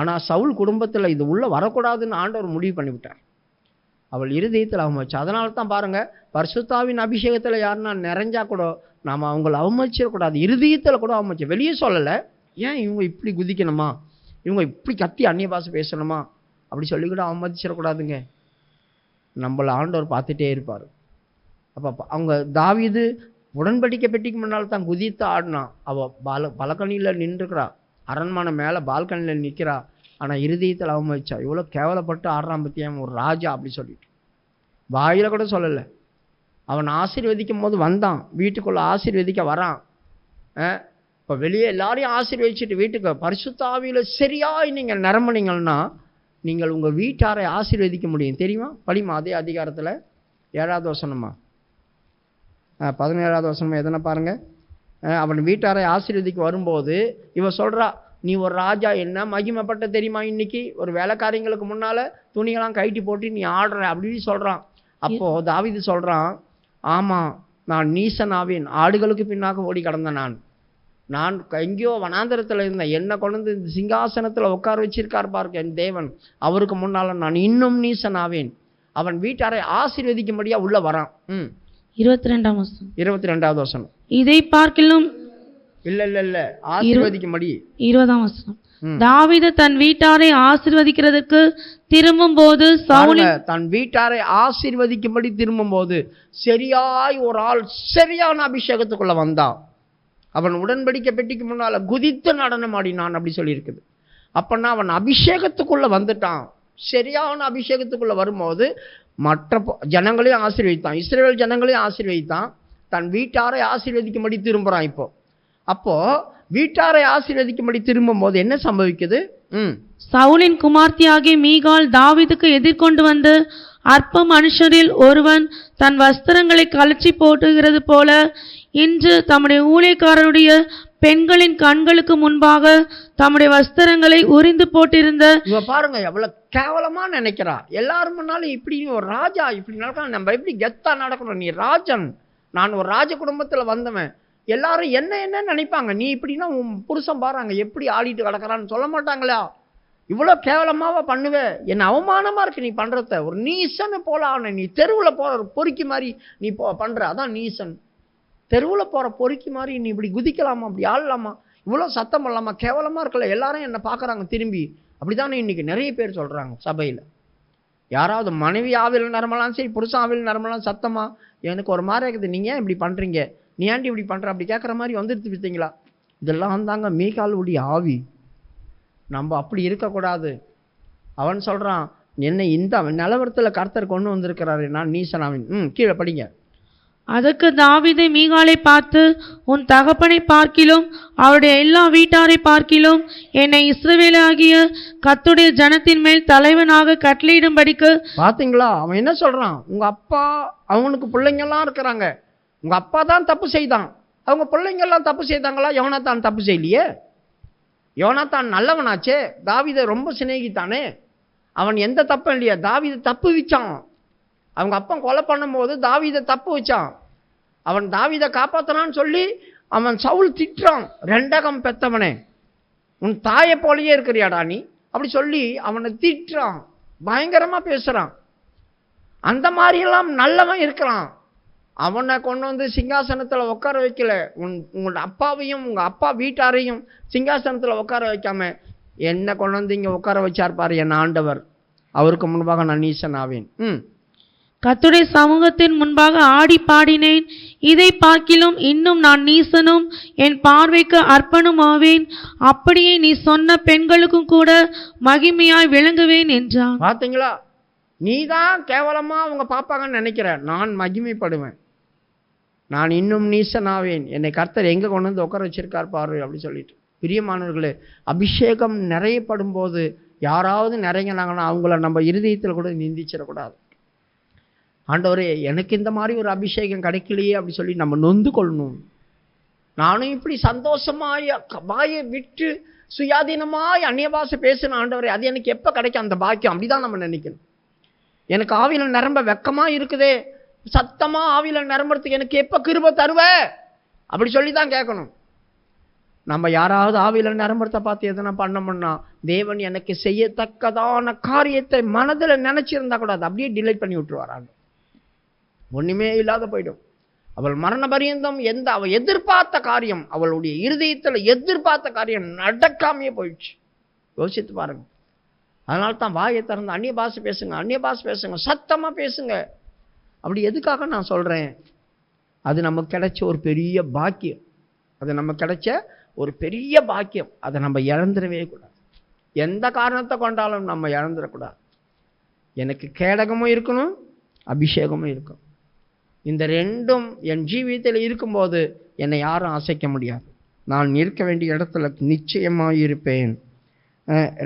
ஆனால் சவுல் குடும்பத்தில் இது உள்ள வரக்கூடாதுன்னு ஆண்டவர் முடிவு பண்ணிவிட்டார். அவள் இருதயத்தில் அவமதிச்சு. அதனால தான் பாருங்க, பரிசுத்தாவின் அபிஷேகத்தில் யாருன்னா நிறைஞ்சா கூட நாம் அவங்கள அவமதிச்சிடக்கூடாது. இருதயத்தில் கூட அவமதிச்சு, வெளியே சொல்லலை. ஏன் இவங்க இப்படி குதிக்கணுமா, இவங்க இப்படி கத்தி அந்நிய பாஷை பேசணுமா அப்படி சொல்லிக்கூட அவமதிச்சிடக்கூடாதுங்க. நம்மளை ஆண்டவர் பார்த்துட்டே இருப்பார். அப்போ அவங்க தாவீது உடன்படிக்கை பெட்டிக்கு முன்னால் தான் குதித்து ஆடினான். அவள் பலகனியில் நின்றுக்கிறா, அரண்மனை மேலே பால்கனியில் நிற்கிறா. ஆனால் இருதயத்தில் அவமதிச்சா. இவ்வளோ கேவலப்பட்டு ஆடுறான் பற்றியான் ஒரு ராஜா அப்படி சொல்லிட்டு. வாயில் கூட சொல்லலை. அவன் ஆசீர்வதிக்கும் போது வந்தான், வீட்டுக்குள்ளே ஆசீர்வதிக்க வரான். இப்போ வெளியே எல்லாரையும் ஆசீர்வதிச்சுட்டு வீட்டுக்கு பரிசுத்த ஆவியில் சரியாய் நீங்கள் நிரம்பினீங்கன்னா நீங்கள் உங்கள் வீட்டாரை ஆசீர்வதிக்க முடியும். தெரியுமா? படிமா அதே அதிகாரத்தில் 7வது வசனமா 17வது வசனமா எதனா பாருங்கள். அவன் வீட்டாரை ஆசீர்வதிக்க வரும்போது இவ சொல்கிறா, நீ ஒரு ராஜா, என்ன மகிமைப்பட்ட தெரியுமா? இன்னைக்கு ஒரு வேலைக்காரங்களுக்கு முன்னால் துணியெல்லாம் கைட்டி போட்டு நீ ஆடுற அப்படின்னு சொல்கிறான். அப்போது தாவீது சொல்கிறான், ஆமாம், நான் நீசனாவேன், ஆடுகளுக்கு பின்னாக ஓடி கடந்தேன். நான் எங்கேயோ வனாந்தரத்தில் இருந்தேன், என்னை கொண்டு வந்து இந்த சிங்காசனத்தில் உட்கார வச்சிருக்கார் பாருங்க என் தேவன். அவருக்கு முன்னால் நான் இன்னும் நீசனாவேன். அவன் வீட்டாரை ஆசீர்வதிக்கும்படியா உள்ள வரான். 22வது வசனம். இதை பார்க்கிலும் இல்ல ஆசீர்வதிக்கும்படி 20ஆம் வசனம். தாவீது தன் வீட்டாரை ஆசீர்வதிக்கிறதுக்கு திரும்பும் போது தன் வீட்டாரை ஆசீர்வதிக்கும்படி திரும்பும் போது சரியாய் ஒரு ஆள் சரியான அபிஷேகத்துக்குள்ள வந்தான். அவன் உடன்படிக்கை பெட்டிக்கு முன்னால குதித்து நடனம் ஆடினான் அப்படி சொல்லி இருக்குது. அப்பன்னா அவன் அபிஷேகத்துக்குள்ள வந்துட்டான். சரியான அபிஷேகத்துக்குள்ள வரும்போது மற்ற ஜனங்களையும் ஆசீர்வதித்தான், இஸ்ரவேல் ஜனங்களையும் ஆசீர்வதித்தான், தன் வீட்டாரை ஆசீர்வதிக்கும்படி திரும்புறான். அப்போ வீட்டாரை ஆசீர்வதிக்கும்படி திரும்பும் போது என்ன சம்பவிக்குது? சவுலின் குமார்த்தியாகிய மீகாள் தாவீதுக்கு எதிர்கொண்டு வந்து, அற்ப மனுஷரில் ஒருவன் தன் வஸ்திரங்களை கழற்றி போட்டுகிறது போல இன்று தம்முடைய ஊழியக்காரருடைய பெண்களின் கண்களுக்கு முன்பாக தம்முடைய வஸ்திரங்களை உரிந்து போட்டிருந்த. பாருங்க எவ்வளவு கேவலமா நினைக்கிறா. எல்லாரும் முன்னாலும் இப்படி ஒரு ராஜா இப்படி நடக்கணும், நம்ம எப்படி கெத்தா நடக்கணும், நீ ராஜன், நான் ஒரு ராஜ குடும்பத்துல வந்தவன், எல்லாரும் என்ன நினைப்பாங்க, நீ இப்படின்னா உன் புருஷன் பாருங்க எப்படி ஆடிட்டு கிடக்கிறான்னு சொல்ல மாட்டாங்களா? இவ்வளோ கேவலமாவா பண்ணுவே? என்ன அவமானமாக இருக்கு நீ பண்ணுறத. ஒரு நீசன்னு போல ஆன நீ. தெருவில் போகிற ஒரு பொறுக்கி மாதிரி நீ பண்ணுற, அதான் நீசன். தெருவில் போகிற பொறுக்கி மாதிரி நீ இப்படி குதிக்கலாமா, அப்படி ஆடலாமா, இவ்வளோ சத்தம் பண்ணலாமா, கேவலமாக இருக்கல, எல்லாரும் என்னை பார்க்குறாங்க திரும்பி. அப்படி தானே இன்றைக்கி நிறைய பேர் சொல்கிறாங்க சபையில். யாராவது மனைவி ஆவியில் நிரம்பலாம், சரி புருஷன் ஆவியில் நிரம்பலாம், சத்தமா எனக்கு ஒரு மாதிரி இருக்குது, நீங்கள் ஏன் இப்படி பண்ணுறீங்க, நீ ஏன்டி இப்படி பண்ணுற, அப்படி கேட்குற மாதிரி வந்துடுத்து பார்த்தீங்களா? இதெல்லாம் தாங்க மீகாலுடைய ஆவி. நம்ம அப்படி இருக்கக்கூடாது. அவன் சொல்கிறான், என்னை இந்த நிலவரத்தில் கர்த்தர் கொண்டு வந்திருக்கிறாரு, நான் நீசனாவின். கீழே படிங்க. அதற்கு தாவீது மீகாலை பார்த்து, உன் தகப்பனை பார்க்கிலும் அவருடைய எல்லா வீட்டாரை பார்க்கிலும் என்னை இஸ்ரவேலாகிய கர்த்தருடைய ஜனத்தின் மேல் தலைவனாக கட்டளையிடும்படிக்கு. பார்த்தீங்களா அவன் என்ன சொல்கிறான்? உங்கள் அப்பா, அவனுக்கு பிள்ளைங்கள்லாம் இருக்கிறாங்க, உங்கள் அப்பா தான் தப்பு செய்தான், அவங்க பிள்ளைங்கள்லாம் தப்பு செய்தாங்களா? யோனாத்தான் தப்பு செய்யலையே. யோனாத்தான் நல்லவனாச்சே, தாவீதை ரொம்ப சிநேகித்தானே, அவன் எந்த தப்பும் இல்லையா. தாவீதை தப்பு வச்சான். அவங்க அப்பா கொலை பண்ணும்போது தாவீதை தப்பு வச்சான். அவன் தாவீதை காப்பாற்றினான்னு சொல்லி அவன் சவுல் திட்டுறான், ரெண்டகம் பெத்தவனே, உன் தாயை போலயே இருக்கிறியாடா நீ, அப்படி சொல்லி அவனை திட்டுறான், பயங்கரமாக பேசுகிறான். அந்த மாதிரியெல்லாம் நல்லவன் இருக்கிறான். அவனை கொண்டு வந்து சிங்காசனத்தில் உட்கார வைக்கல. உங்களோட அப்பாவையும் உங்கள் அப்பா வீட்டாரையும் சிங்காசனத்தில் உட்கார வைக்காம என்னை கொண்டு வந்து இங்கே உட்கார வச்சார் பாரு என் ஆண்டவர், அவருக்கு முன்பாக நான் நீசன் ஆவேன். கர்த்தருடைய சமூகத்தின் முன்பாக ஆடி பாடினேன், இதை பார்க்கிலும் இன்னும் நான் நீசனும் என் பார்வைக்கு அர்ப்பணம் ஆவேன், அப்படியே நீ சொன்ன பெண்களுக்கும் கூட மகிமையாய் விளங்குவேன் என்றான். பார்த்தீங்களா, நீ தான் கேவலமா அவங்க பார்ப்பாங்கன்னு நினைக்கிற, நான் மகிமைப்படுவேன், நான் இன்னும் நீசனாவேன், என்னை கர்த்தர் எங்கே கொண்டு வந்து உட்கார வச்சிருக்கார் பாரு அப்படி சொல்லிட்டு. பிரியமானவர்களே, அபிஷேகம் நிறையப்படும் போது யாராவது நிறைங்கினாங்கன்னா அவங்கள நம்ம இருதயத்தில் கூட நிந்திச்சிடக்கூடாது. ஆண்டவரே எனக்கு இந்த மாதிரி ஒரு அபிஷேகம் கிடைக்கலையே அப்படி சொல்லி நம்ம நொந்து கொள்ளணும். நானும் இப்படி சந்தோஷமாய் வாயை விட்டு சுயாதீனமாய் அந்நிய பாஷை பேசின ஆண்டவரே, அது எனக்கு எப்போ கிடைக்கும் அந்த பாக்கியம், அப்படிதான் நம்ம நினைக்கணும். எனக்கு ஆவியில் நிரம்ப வெக்கமாக இருக்குதே, சத்தமாக ஆவியில் நிரம்புறதுக்கு எனக்கு எப்போ கிருபை தருவ அப்படி சொல்லி தான் கேட்கணும். நம்ம யாராவது ஆவியில் நிரம்புறத பார்த்து எதனா பண்ணோம்னா, தேவன் எனக்கு செய்யத்தக்கதான காரியத்தை மனதில் நினச்சிருந்தா கூட அதை அப்படியே டிலைட் பண்ணி விட்டுருவாராங்க, ஒன்றுமே இல்லாத போயிடும். அவள் மரண பரியந்தம் அவள் எதிர்பார்த்த காரியம், அவளுடைய இருதயத்தில் எதிர்பார்த்த காரியம் நடக்காமையே போயிடுச்சு. யோசித்து பாருங்க. அதனால தான் வாயை திறந்து அந்நிய பாஷை பேசுங்க, அந்நிய பாஷை பேசுங்க, சத்தமாக பேசுங்க. அப்படி எதுக்காக நான் சொல்கிறேன்? அது நமக்கு கிடைச்ச ஒரு பெரிய பாக்கியம், அது நமக்கு கிடைச்ச ஒரு பெரிய பாக்கியம். அதை நம்ம இழந்துடவே கூடாது. எந்த காரணத்தை கொண்டாலும் நம்ம இழந்துடக்கூடாது. எனக்கு கேடகமும் இருக்கணும், அபிஷேகமும் இருக்கும். இந்த ரெண்டும் என் ஜீவியத்தில் இருக்கும்போது என்னை யாரும் அசைக்க முடியாது. நான் இருக்க வேண்டிய இடத்துல நிச்சயமாக இருப்பேன்.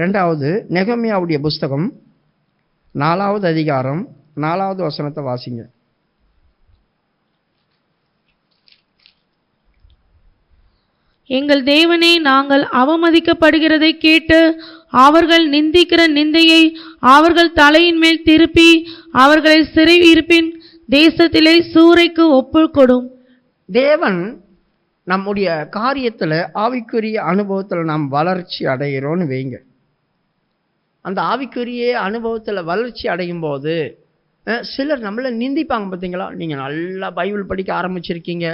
ரெண்டாவது, நெகமியாவுடைய புஸ்தகம் 4வது அதிகாரம் 4வது வசனத்தை வாசிங்க. எங்கள் தேவனே, நாங்கள் அவமதிக்கப்படுகிறதை கேட்டு அவர்கள் நிந்திக்கிற நிந்தையை அவர்கள் தலையின் மேல் திருப்பி அவர்களை சிறை இருப்பின் தேசத்திலே சூறைக்கு ஒப்புக் கொடும். தேவன் நம்முடைய காரியத்தில் ஆவிக்குரிய அனுபவத்தில் நாம் வளர்ச்சி அடைகிறோன்னு வைங்க. அந்த ஆவிக்குரிய அனுபவத்தில் வளர்ச்சி அடையும் போது சிலர் நம்மளை நிந்திப்பாங்க. பார்த்தீங்களா, நீங்கள் நல்லா பைபிள் படிக்க ஆரம்பிச்சிருக்கீங்க,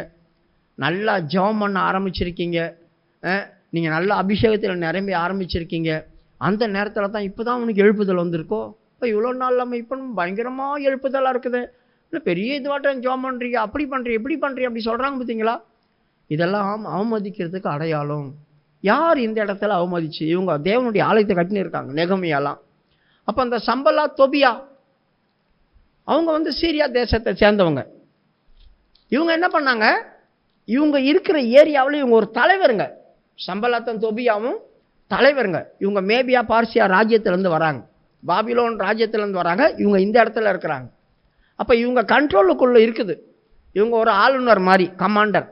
நல்லா ஜெபம் பண்ண ஆரம்பிச்சிருக்கீங்க, நீங்கள் நல்ல அபிஷேகத்தில் நிரம்பி ஆரம்பிச்சிருக்கீங்க, அந்த நேரத்தில் தான் இப்போ தான் உனக்கு எழுப்புதல் வந்திருக்கோ, இப்போ இவ்வளோ நாள் நம்ம இப்போ பயங்கரமாக எழுப்புதலாக இருக்குது, இல்லை பெரிய இதுவாட்டம் ஜெபம் பண்ணுறீங்க, அப்படி பண்ணுறீங்க இப்படி பண்ணுறீங்க அப்படி சொல்கிறாங்க. பார்த்தீங்களா, இதெல்லாம் அவமதிக்கிறதுக்கு அடையாளம். யார் இந்த இடத்துல அவமதிச்சு? இவங்க தேவனுடைய ஆலயத்தை கட்டினு இருக்காங்க, நெகமியாலாம். அப்போ அந்த சம்பலா தொபியா அவங்க சீரியா தேசத்தை சேர்ந்தவங்க. இவங்க என்ன பண்ணாங்க, இவங்க இருக்கிற ஏரியாவில் இவங்க ஒரு தலைவருங்க, சம்பலாத்தன் தொபியாவும் தலைவருங்க. இவங்க மேபியா பார்சியா ராஜ்யத்திலேருந்து வராங்க, பாபிலோன் ராஜ்யத்திலேருந்து வராங்க. இவங்க இந்த இடத்துல இருக்கிறாங்க. அப்போ இவங்க கண்ட்ரோலுக்குள்ளே இருக்குது. இவங்க ஒரு ஆளுநர் மாதிரி, கமாண்டர்.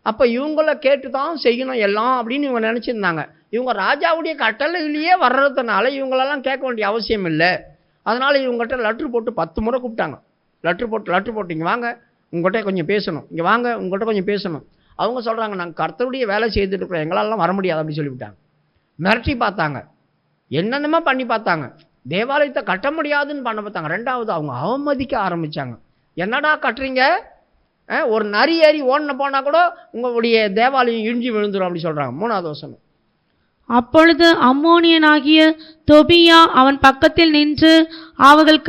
அப்போ இவங்கள கேட்டு தான் செய்யணும் எல்லாம் அப்படின்னு இவங்க நினச்சிருந்தாங்க. இவங்க ராஜாவுடைய கட்டளையிலேயே வர்றதுனால இவங்களெல்லாம் கேட்க வேண்டிய அவசியம் இல்லை. அதனால் இவங்ககிட்ட லெட்ரு போட்டு 10 முறை கூப்பிட்டாங்க. லெட்ரு போட்டு இங்கே வாங்க, உங்கள்கிட்ட கொஞ்சம் பேசணும், இங்கே வாங்க உங்கள்கிட்ட கொஞ்சம் பேசணும். அவங்க சொல்கிறாங்க, நாங்கள் கர்த்தருடைய வேலை செய்துட்டு இருக்கிறோம், எங்களாலாம் வர முடியாது அப்படி சொல்லிவிட்டாங்க. மிரட்டி பார்த்தாங்க. என்னென்னமோ பண்ணி பார்த்தாங்க. தேவாலயத்தை கட்ட முடியாதுன்னு பண்ண பார்த்தாங்க. ரெண்டாவது அவங்க அவமதிக்க ஆரம்பித்தாங்க. என்னடா கட்டுறீங்க, ஒரு நரி ஏறி ஓடின போனால் கூட உங்களுடைய தேவாலயம் இடிஞ்சு விழுந்துடும் அப்படி சொல்கிறாங்க. 3வது வசனம். அப்பொழுது அம்மோனியனாகிய தொபியா அவன் பக்கத்தில் நின்று, அவர்கள்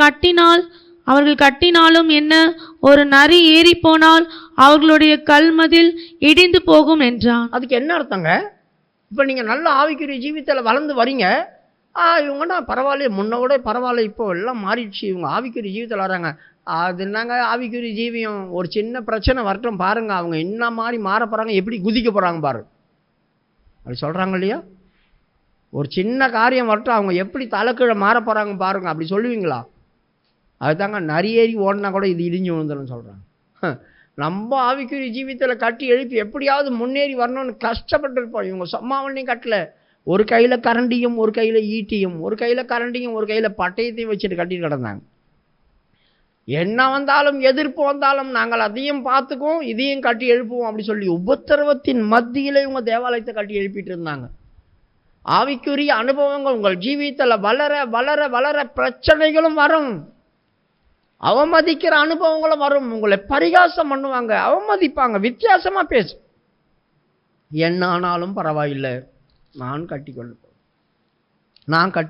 கட்டினாலும் என்ன, ஒரு நரி ஏறி போனால் அவர்களுடைய கல்மதில் இடிந்து போகும் என்றான். அதுக்கு என்ன அர்த்தங்க? இப்போ நீங்கள் நல்ல ஆவிக்குரிய ஜீவித்தில் வளர்ந்து வரீங்க, இவங்கன்னா பரவாயில்ல, முன்ன விட பரவாயில்ல, இப்போ எல்லாம் மாறிடுச்சு, இவங்க ஆவிக்குரிய ஜீவித்தில் வராங்க. அது என்னங்க ஆவிக்குரிய ஜீவியம்? ஒரு சின்ன பிரச்சனை வரட்டும் பாருங்க, அவங்க என்ன மாதிரி மாற போகிறாங்க, எப்படி குதிக்க போகிறாங்க பாரு அப்படி சொல்கிறாங்க இல்லையா? ஒரு சின்ன காரியம் வரட்டும், அவங்க எப்படி தலைக்கீழ மாற போகிறாங்க பாருங்க, அப்படி சொல்லுவீங்களா? அதுதாங்க நரியேறி ஓடினா கூட இது இடிஞ்சு விழுந்துடும் சொல்கிறாங்க. நம்ம ஆவிக்குரிய ஜீவித்தில் கட்டி எழுப்பி எப்படியாவது முன்னேறி வரணும்னு கஷ்டப்பட்டு இருப்போம். இவங்க சும்மாவனையும் கட்டல. ஒரு கையில் கரண்டியும் ஒரு கையில் ஈட்டியும், ஒரு கையில் கரண்டியும் ஒரு கையில் பட்டயத்தையும் வச்சுட்டு கட்டிட்டு கிடந்தாங்க. என்ன வந்தாலும் எதிர்ப்பு வந்தாலும் நாங்கள் அதையும் பார்த்துக்குவோம், இதையும் கட்டி எழுப்புவோம் அப்படி சொல்லி உபத்திரவத்தின் மத்தியில் இவங்க தேவாலயத்தை கட்டி எழுப்பிட்டு இருந்தாங்க. ஆவிக்குரிய அனுபவங்கள் உங்கள் ஜீவியத்தில் வளர வளர வளர பிரச்சனைகளும் வரும், அவமதிக்கிற அனுபவங்களும் வரும். உங்களை பரிகாசம் பண்ணுவாங்க, அவமதிப்பாங்க, வித்தியாசமா பேசும். என்ன ஆனாலும் பரவாயில்லை, நான் கட்டி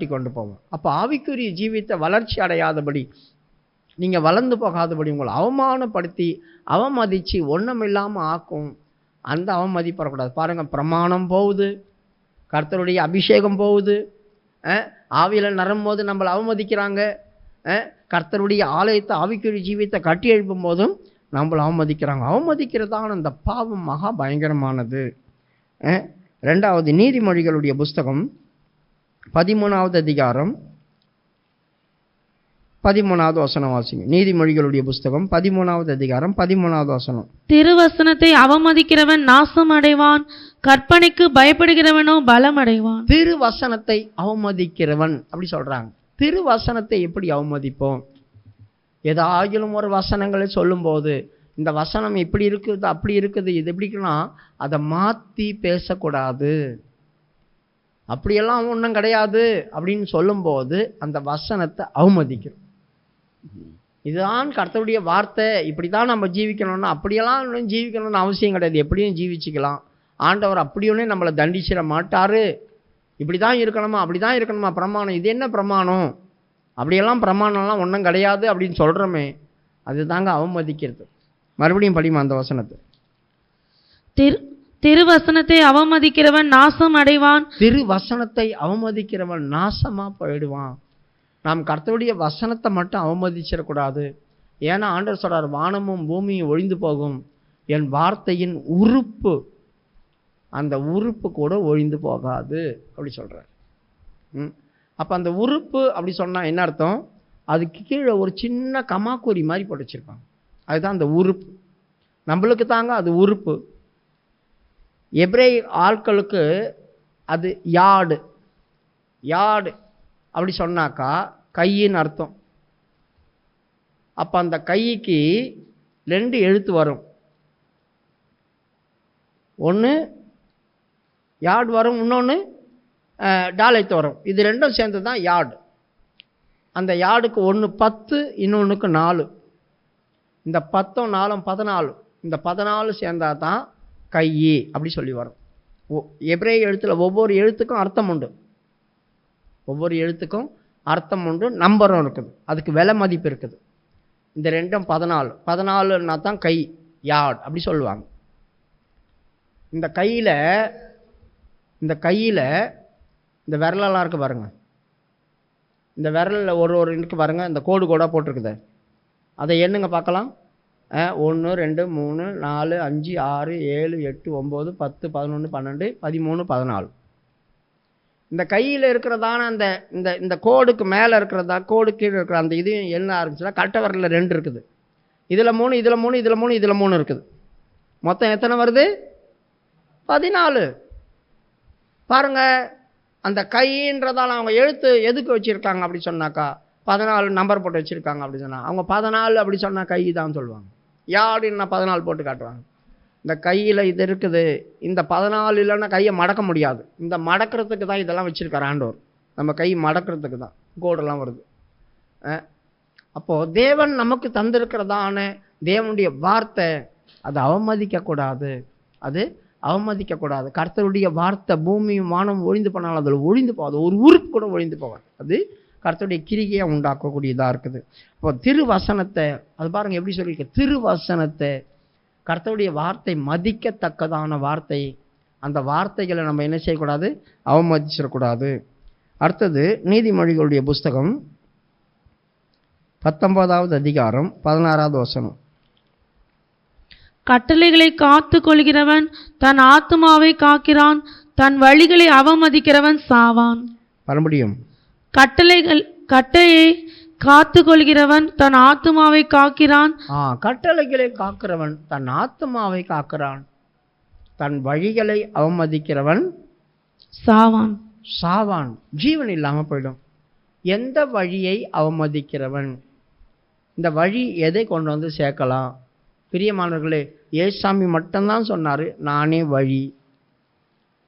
கொண்டு போவேன். அப்போ ஆவிக்குரிய ஜீவித்தை வளர்ச்சி அடையாதபடி, நீங்கள் வளர்ந்து போகாதபடி உங்களை அவமானப்படுத்தி அவமதித்து ஒன்றுமில்லாமல் ஆக்கும். அந்த அவமதிப்படக்கூடாது. பாருங்கள், பிரமாணம் போகுது, கர்த்தருடைய அபிஷேகம் போகுது, ஆவியில் நரம்போது நம்மளை அவமதிக்கிறாங்க, கர்த்தருடைய ஆலயத்தை ஆவிக்குரிய ஜீவியத்தை கட்டி எழுப்பும் போதும் நம்மளை அவமதிக்கிறாங்க. அவமதிக்கிறதான அந்த பாவம் மகா பயங்கரமானது. 2வது நீதிமொழிகளுடைய புஸ்தகம் 13வது அதிகாரம் 13வது வசனம் வாசிங்க. நீதிமொழிகளுடைய புஸ்தகம் 13வது அதிகாரம் 13வது வசனம். திருவசனத்தை அவமதிக்கிறவன் நாசம் அடைவான், கற்பனைக்கு பயப்படுகிறவனோ பலம் அடைவான். திருவசனத்தை அவமதிக்கிறவன் அப்படி சொல்றாங்க. திருவசனத்தை எப்படி அவமதிப்போம்? ஏதாகிலும் ஒரு வசனங்களை சொல்லும்போது இந்த வசனம் இப்படி இருக்குது, அப்படி இருக்குது, இது எப்படின்னா அதை மாற்றி பேசக்கூடாது. அப்படியெல்லாம் ஒன்றும் கிடையாது அப்படின்னு சொல்லும்போது அந்த வசனத்தை அவமதிக்கிறோம். இதுதான் கர்த்தருடைய வார்த்தை, இப்படி தான் நம்ம ஜீவிக்கணும்னா அப்படியெல்லாம் ஒன்றும் ஜீவிக்கணும்னு அவசியம் கிடையாது. எப்படியும் ஜீவிச்சுக்கலாம். ஆண்டவர் அப்படியோனே நம்மளை தண்டிச்சிட மாட்டார். இப்படி தான் இருக்கணுமா, அப்படி தான் இருக்கணுமா, பிரமாணம், இது என்ன பிரமாணம், அப்படியெல்லாம் பிரமாணம்லாம் ஒன்றும் கிடையாது அப்படின்னு சொல்கிறோமே, அது தாங்க அவமதிக்கிறது. மறுபடியும் படிமா அந்த வசனத்தை. திருவசனத்தை அவமதிக்கிறவன் நாசம் அடைவான். திருவசனத்தை அவமதிக்கிறவன் நாசமா போயிடுவான். நாம் கர்த்தருடைய வசனத்தை மட்டும் அவமதிச்சிடக்கூடாது. ஏன்னா ஆண்டவர் சொல்றார், வானமும் பூமியும் ஒழிந்து போகும், என் வார்த்தையின் உறுப்பு, அந்த உறுப்பு கூட ஒழிந்து போகாது அப்படி சொல்றார். அப்போ அந்த உறுப்பு அப்படி சொன்னால் என்ன அர்த்தம்? அதுக்கு கீழே ஒரு சின்ன கமாக்கூரி மாதிரி போட்டு வச்சிருப்பாங்க, அதுதான் அந்த உறுப்பு. நம்மளுக்கு தாங்க அது உறுப்பு. எபிரேய ஆட்களுக்கு அது யாடு. யாடு அப்படி சொன்னாக்கா கையின்னு அர்த்தம். அப்போ அந்த கைக்கு 2 எழுத்து வரும். ஒன்று யார்டு வரும், இன்னொன்று டாலைத்து வரும். இது 2ம் சேர்ந்து தான் யார்டு. அந்த யார்டுக்கு ஒன்று 10, இன்னொன்றுக்கு 4. இந்த 10ம் 4ம் 14. இந்த 14 சேர்ந்தா தான் கை அப்படி சொல்லி வரும். எபிரேய எழுத்தில் ஒவ்வொரு எழுத்துக்கும் அர்த்தம் உண்டு, ஒவ்வொரு எழுத்துக்கும் அர்த்தம் உண்டு, நம்பரும் இருக்குது, அதுக்கு விலை மதிப்பு இருக்குது. இந்த 2ம் 14. 14ன்னா தான் கை, யார்டு அப்படி சொல்லுவாங்க. இந்த கையில் இந்த விரலெல்லாம் இருக்குது பாருங்க, இந்த விரலில் ஒரு இருக்கு பாருங்க, இந்த கோடு கோடாக போட்டிருக்குது, அதை எண்ணுங்க பார்க்கலாம். 1 2 3 4 5 6 7 8 9 10 11 12 13 14. இந்த கையில் இருக்கிறதான அந்த இந்த இந்த கோடுக்கு மேலே இருக்கிறதா, கோடு கீழே இருக்கிற அந்த இதையும் என்ன ஆரம்பிச்சுன்னா கட்டை விரலில் 2 இருக்குது. இதில் 3, இதில் 3, இதில் 3, இதில் 3 இருக்குது. மொத்தம் எத்தனை வருது? 14. பாருங்க, அந்த கைன்றதால அவங்க எழுத்து எதுக்கு வச்சுருக்காங்க அப்படி சொன்னாக்கா 14 நம்பர் போட்டு வச்சுருக்காங்க அப்படி சொன்னால், அவங்க 14 அப்படி சொன்னால் கை தான் சொல்லுவாங்க. யாருன்னா 14 போட்டு காட்டுவாங்க. இந்த கையில் இது இருக்குது, இந்த 14 இல்லைன்னா கையை மடக்க முடியாது. இந்த மடக்கிறதுக்கு தான் இதெல்லாம் வச்சுருக்கார் ஆண்டவர். நம்ம கை மடக்கிறதுக்கு தான் கோடெல்லாம் வருது. அப்போது தேவன் நமக்கு தந்திருக்கிறதான தேவனுடைய வார்த்தை அதை அவமதிக்கக்கூடாது. அது அவமதிக்கக்கூடாது. கர்த்தருடைய வார்த்தை பூமியும் வானம் ஒழிந்து போனாலும் அதில் ஒழிந்து போகாது. ஒரு உறுப்பு கூட ஒழிந்து போகாது. அது கர்த்தருடைய கிரிகையை உண்டாக்கக்கூடியதாக இருக்குது. இப்போ திருவசனத்தை அது பாருங்கள் எப்படி சொல்லியிருக்க, திருவசனத்தை கர்த்தருடைய வார்த்தை மதிக்கத்தக்கதான வார்த்தை. அந்த வார்த்தைகளை நம்ம என்ன செய்யக்கூடாது, அவமதிச்சிடக்கூடாது. அடுத்தது நீதிமொழிகளுடைய புஸ்தகம் 19வது அதிகாரம் 16வது வசனம். கட்டளைகளை காத்து கொள்கிறவன் தன் ஆத்துமாவை காக்கிறான், தன் வழிகளை அவமதிக்கிறவன் சாவான். மறுபடியும் கட்டளையை காத்து கொள்கிறவன் தன் ஆத்துமாவை காக்கிறான். கட்டளைகளை காக்கிறவன் தன் ஆத்துமாவை காக்கிறான், தன் வழிகளை அவமதிக்கிறவன் சாவான். சாவான், ஜீவன் இல்லாமல் போயிடும். எந்த வழியை அவமதிக்கிறவன், இந்த வழி எதை கொண்டு வந்து சேர்க்கலாம்? பிரியமானவர்களே, ஏசாமி மட்டும்தான் சொன்னார், நானே வழி,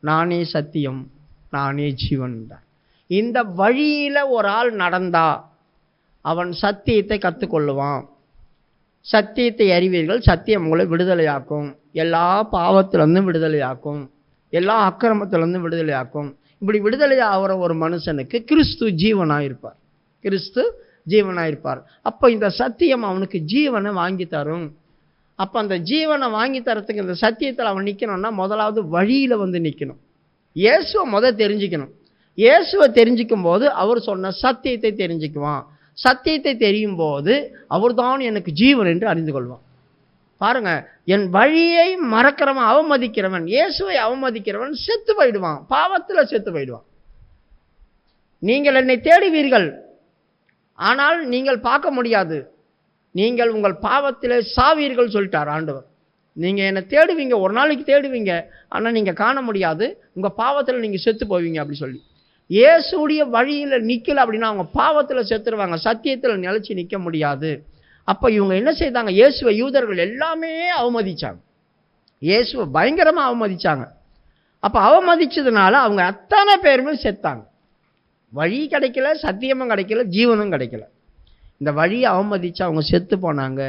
நானே சத்தியம், நானே ஜீவன். இந்த வழியில் ஒரு ஆள் நடந்தா அவன் சத்தியத்தை கற்றுக்கொள்ளுவான். சத்தியத்தை அறிவீர்கள், சத்தியம் உங்களை விடுதலையாக்கும், எல்லா பாவத்திலிருந்து விடுதலையாக்கும், எல்லா அக்கிரமத்திலிருந்து விடுதலையாக்கும். இப்படி விடுதலை ஆகிற ஒரு மனுஷனுக்கு கிறிஸ்து ஜீவனாயிருப்பார். கிறிஸ்து ஜீவனாயிருப்பார். அப்போ இந்த சத்தியம் அவனுக்கு ஜீவனை வாங்கி தரும். அப்போ அந்த ஜீவனை வாங்கி தரத்துக்கு இந்த சத்தியத்தில் அவன் நிற்கணும்னா முதலாவது வழியில் வந்து நிற்கணும். இயேசுவை தெரிஞ்சுக்கணும். இயேசுவை தெரிஞ்சிக்கும் போது அவர் சொன்ன சத்தியத்தை தெரிஞ்சுக்குவான். சத்தியத்தை தெரியும் போது அவர் தான் எனக்கு ஜீவன் என்று அறிந்து கொள்வான். பாருங்க, என் வழியை மறக்கிறவன், அவமதிக்கிறவன், இயேசுவை அவமதிக்கிறவன் செத்து போயிடுவான், பாவத்தில் செத்து போயிடுவான். நீங்கள் என்னை தேடுவீர்கள், ஆனால் நீங்கள் பார்க்க முடியாது, நீங்கள் உங்கள் பாவத்தில் சாவீர்கள் சொல்லிட்டார் ஆண்டவர். நீங்கள் என்னை தேடுவீங்க, ஒரு நாளைக்கு தேடுவீங்க, ஆனால் நீங்கள் காண முடியாது, உங்கள் பாவத்தில் நீங்கள் செத்து போவீங்க அப்படி சொல்லி. இயேசுடைய வழியில் நிற்கல அப்படின்னா அவங்க பாவத்தில் செத்துருவாங்க, சத்தியத்தில் நிலைச்சி நிற்க முடியாது. அப்போ இவங்க என்ன செய்தாங்க, இயேசுவை யூதர்கள் எல்லாமே அவமதிச்சாங்க, இயேசுவை பயங்கரமாக அவமதிச்சாங்க. அப்போ அவமதிச்சதுனால அவங்க அத்தனை பேருமே செத்தாங்க. வழி கிடைக்கல, சத்தியமும் கிடைக்கல, ஜீவனும் கிடைக்கல. இந்த வழியை அவமதித்து அவங்க செத்து போனாங்க.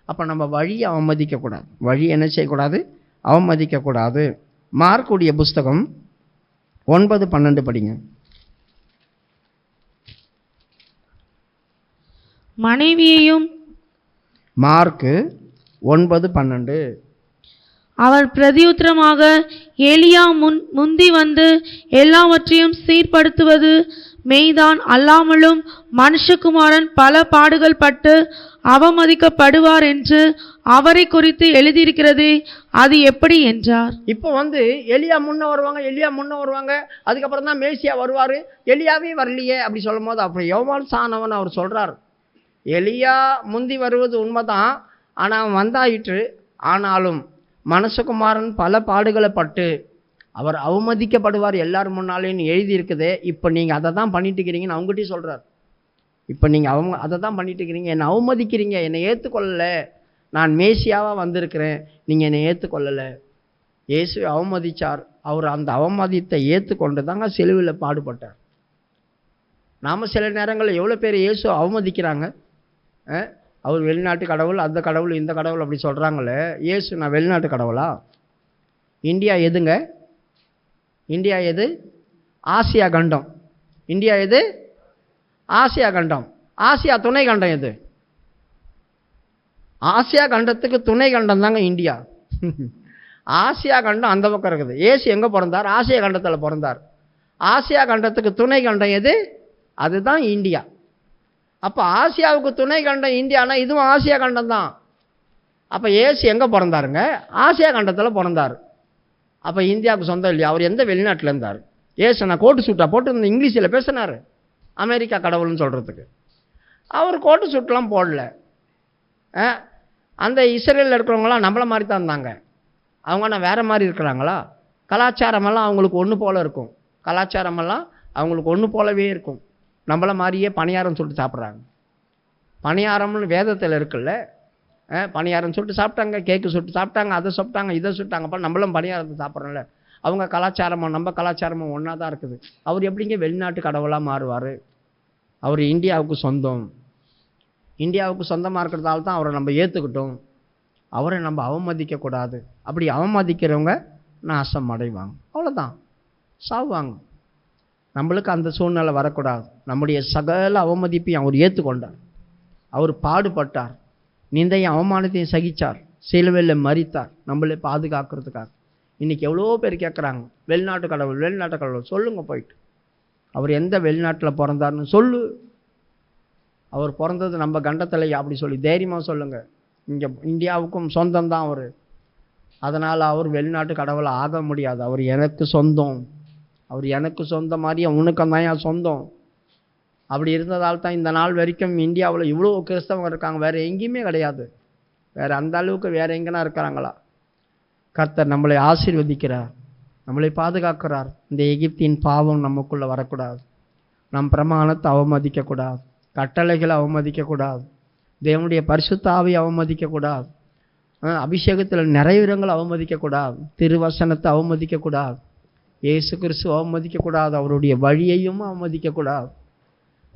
அப்போ நம்ம வழியை அவமதிக்கக்கூடாது, வழி என்ன செய்யக்கூடாது, அவமதிக்கக்கூடாது. மார்க்குடைய புஸ்தகம் 9-12 படிங்க. மனைவியையும் மார்க்கு 9:12. அவர் பிரதியுத்தரமாக, எலியா முந்தி வந்து எல்லாவற்றையும் சீர்படுத்துவது மெய்தான், அல்லாமலும் மனுஷகுமாரன் பல பாடுகள் பட்டு அவமதிக்கப்படுவார் என்று அவரை குறித்து எழுதியிருக்கிறதே, அது எப்படி என்றார். இப்போ எலியா முன்ன வருவாங்க, அதுக்கப்புறம் தான் மேசியா வருவார், எலியாவே வரலையே அப்படி சொல்லும் போது அப்படி யோவான் சானவன் அவர் சொல்றார், எலியா முந்தி வருவது உண்மைதான், ஆனால் அவன் வந்தாயிற்று, ஆனாலும் மனுஷகுமாரன் பல பாடுகளை பட்டு அவர் அவமதிக்கப்படுவார் எல்லாரும் முன்னாலேன்னு எழுதியிருக்குதே, இப்போ நீங்கள் அதை தான் பண்ணிட்டு இருக்கிறீங்கன்னு அவங்ககிட்டயும் சொல்கிறார். இப்போ நீங்கள் அதை தான் பண்ணிட்டு இருக்கிறீங்க, என்னை அவமதிக்கிறீங்க, என்னை ஏற்றுக்கொள்ளலை, நான் மேசியாவாக வந்திருக்கிறேன், நீங்கள் என்னை ஏற்றுக்கொள்ளலை. இயேசுவை அவமதித்தார், அவர் அந்த அவமதித்தை ஏற்றுக்கொண்டு தாங்க சிலுவையில் பாடுபட்டார். நாம் சில நேரங்களில் எவ்வளோ பேர் இயேசு அவமதிக்கிறாங்க. அவர் வெளிநாட்டு கடவுள், அந்த கடவுள், இந்த கடவுள் அப்படி சொல்கிறாங்களே. இயேசு நான் வெளிநாட்டு கடவுளா? இந்தியா எதுங்க? இந்தியா எது? ஆசியா கண்டம். இந்தியா எது? ஆசியா கண்டம். ஆசியா துணை கண்டம் எது? ஆசியா கண்டத்துக்கு துணை கண்டம் தாங்க இந்தியா. ஆசியா கண்டம் அந்த பக்கம் இருக்குது. இயேசு எங்கே பிறந்தார்? ஆசியா கண்டத்தில் பிறந்தார். ஆசியா கண்டத்துக்கு துணை கண்டம் எது? அதுதான் இந்தியா. அப்போ ஆசியாவுக்கு துணை கண்டம் இந்தியானா இதுவும் ஆசியா கண்டம் தான். அப்போ இயேசு எங்கே பிறந்தாருங்க? ஆசியா கண்டத்தில் பிறந்தார். அப்போ இந்தியாவுக்கு சொந்தம் இல்லையா? அவர் எந்த வெளிநாட்டில் இருந்தார்? இயேசு நான் கோட்டு சூட்டாக போட்டு இங்கிலீஷில் பேசினார் அமெரிக்கா கடவுள்னு சொல்கிறதுக்கு. அவர் கோட்டு சூட்டெலாம் போடல. அந்த இஸ்ரேலில் இருக்கிறவங்களாம் நம்மளை மாதிரி தான் இருந்தாங்க. அவங்க நான் வேறு மாதிரி இருக்கிறாங்களா? கலாச்சாரமெல்லாம் அவங்களுக்கு ஒன்று போல் இருக்கும். கலாச்சாரமெல்லாம் அவங்களுக்கு ஒன்று போலவே இருக்கும். நம்மளை மாதிரியே பணியாரம் சுட்டு சாப்பிட்றாங்க. பணியாரம்னு வேதத்தில் இருக்குல்ல, பணியாரம் சுட்டு சாப்பிட்டாங்க, கேக்கு சுட்டு சாப்பிட்டாங்க, அதை சாப்பிட்டாங்க, இதை சுட்டாங்கப்பா, நம்மளும் பணியாரத்தை சாப்பிட்றோம்ல. அவங்க கலாச்சாரமும் நம்ம கலாச்சாரமும் ஒன்றா தான் இருக்குது. அவர் எப்படிங்க வெளிநாட்டு கடவுளாக மாறுவார்? அவர் இந்தியாவுக்கு சொந்தம். இந்தியாவுக்கு சொந்தமாக இருக்கிறதால தான் அவரை நம்ம ஏற்றுக்கிட்டோம். அவரை நம்ம அவமதிக்கக்கூடாது. அப்படி அவமதிக்கிறவங்க நாசம் அடைவாங்க, அவ்வளோதான், சாவுவாங்க. நம்மளுக்கு அந்த சூழ்நிலை வரக்கூடாது. நம்முடைய சகல அவமதிப்பையும் அவர் ஏற்றுக்கொண்டார். அவர் பாடுபட்டார், நிந்தையும் அவமானத்தையும் சகித்தார், சிலுவையில் மரித்தார் நம்மளே பாதுகாக்கிறதுக்காக. இன்றைக்கி எவ்வளோ பேர் கேட்குறாங்க, வெளிநாட்டு கடவுள் வெளிநாட்டு கடவுள். சொல்லுங்கள் போயிட்டு, அவர் எந்த வெளிநாட்டில் பிறந்தார்னு சொல்லு. அவர் பிறந்தது நம்ம கண்டத்திலையா அப்படி சொல்லி தைரியமாக சொல்லுங்கள். இங்கே இந்தியாவுக்கும் சொந்தம்தான் அவர். அதனால் அவர் வெளிநாட்டு கடவுளை ஆக முடியாது. அவர் எனக்கு சொந்தம். அவர் எனக்கு சொந்தம் மாதிரியே உனக்கு தான் என் சொந்தம். அப்படி இருந்ததால் தான் இந்த நாள் வரைக்கும் இந்தியாவில் இவ்வளோ கிறிஸ்தவங்க இருக்காங்க. வேறு எங்கேயுமே கிடையாது. வேறு அந்த அளவுக்கு வேறு எங்கன்னா இருக்கிறாங்களா? கர்த்தர் நம்மளை ஆசீர்வதிக்கிறார், நம்மளை பாதுகாக்கிறார். இந்த எகிப்தின் பாவம் நமக்குள்ளே வரக்கூடாது. நம் பிரமாணத்தை அவமதிக்கக்கூடாது, கட்டளைகளை அவமதிக்கக்கூடாது, தேவனுடைய பரிசுத்த ஆவியை அவமதிக்கக்கூடாது, அபிஷேகத்தில் நிறைவேறங்களை அவமதிக்கக்கூடாது, திருவசனத்தை அவமதிக்கக்கூடாது, இயேசு கிறிஸ்து அவமதிக்கக்கூடாது, அவருடைய வழியையும் அவமதிக்கக்கூடாது.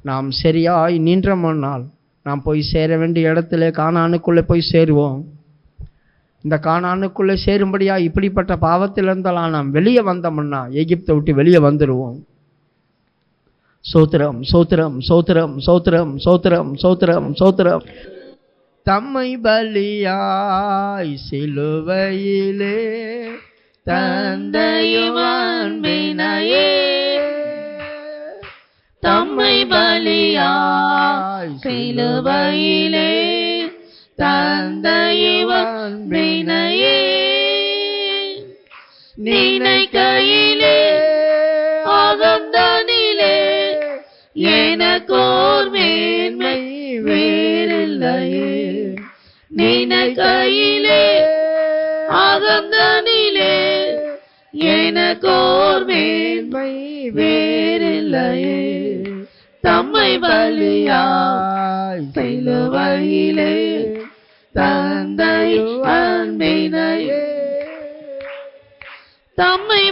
நாம் சரியாய் நின்றோம்னால் நாம் போய் சேர வேண்டிய இடத்துல கானானுக்குள்ளே போய் சேருவோம். இந்த கானானுக்குள்ளே சேரும்படியா இப்படிப்பட்ட பாவத்திலிருந்தெல்லாம் நாம் வெளியே வந்தோம்னா எகிப்தை விட்டு வெளியே வந்துடுவோம். சோத்திரம் சோத்திரம் சோத்திரம் சோத்திரம் சோத்திரம் சோத்திரம் சோத்திரம். தம்மை பலியாய் சிலுவையிலே தந்தையும் அன்பினையே, தம்மை பலியாய் சிலுவையிலே தந்தையும் அன்பினையே, நினைக்கையிலே அகந்தனிலே எனக்கோர் மேன்மை வேறில்லையே, நினைக்கையிலே அகந்தனிலே எனக்கோர் மேன்மை வேறில்லையே, தம்மை பலியாய் சிலுவையிலே தந்தை அன்பினையே, தம்மை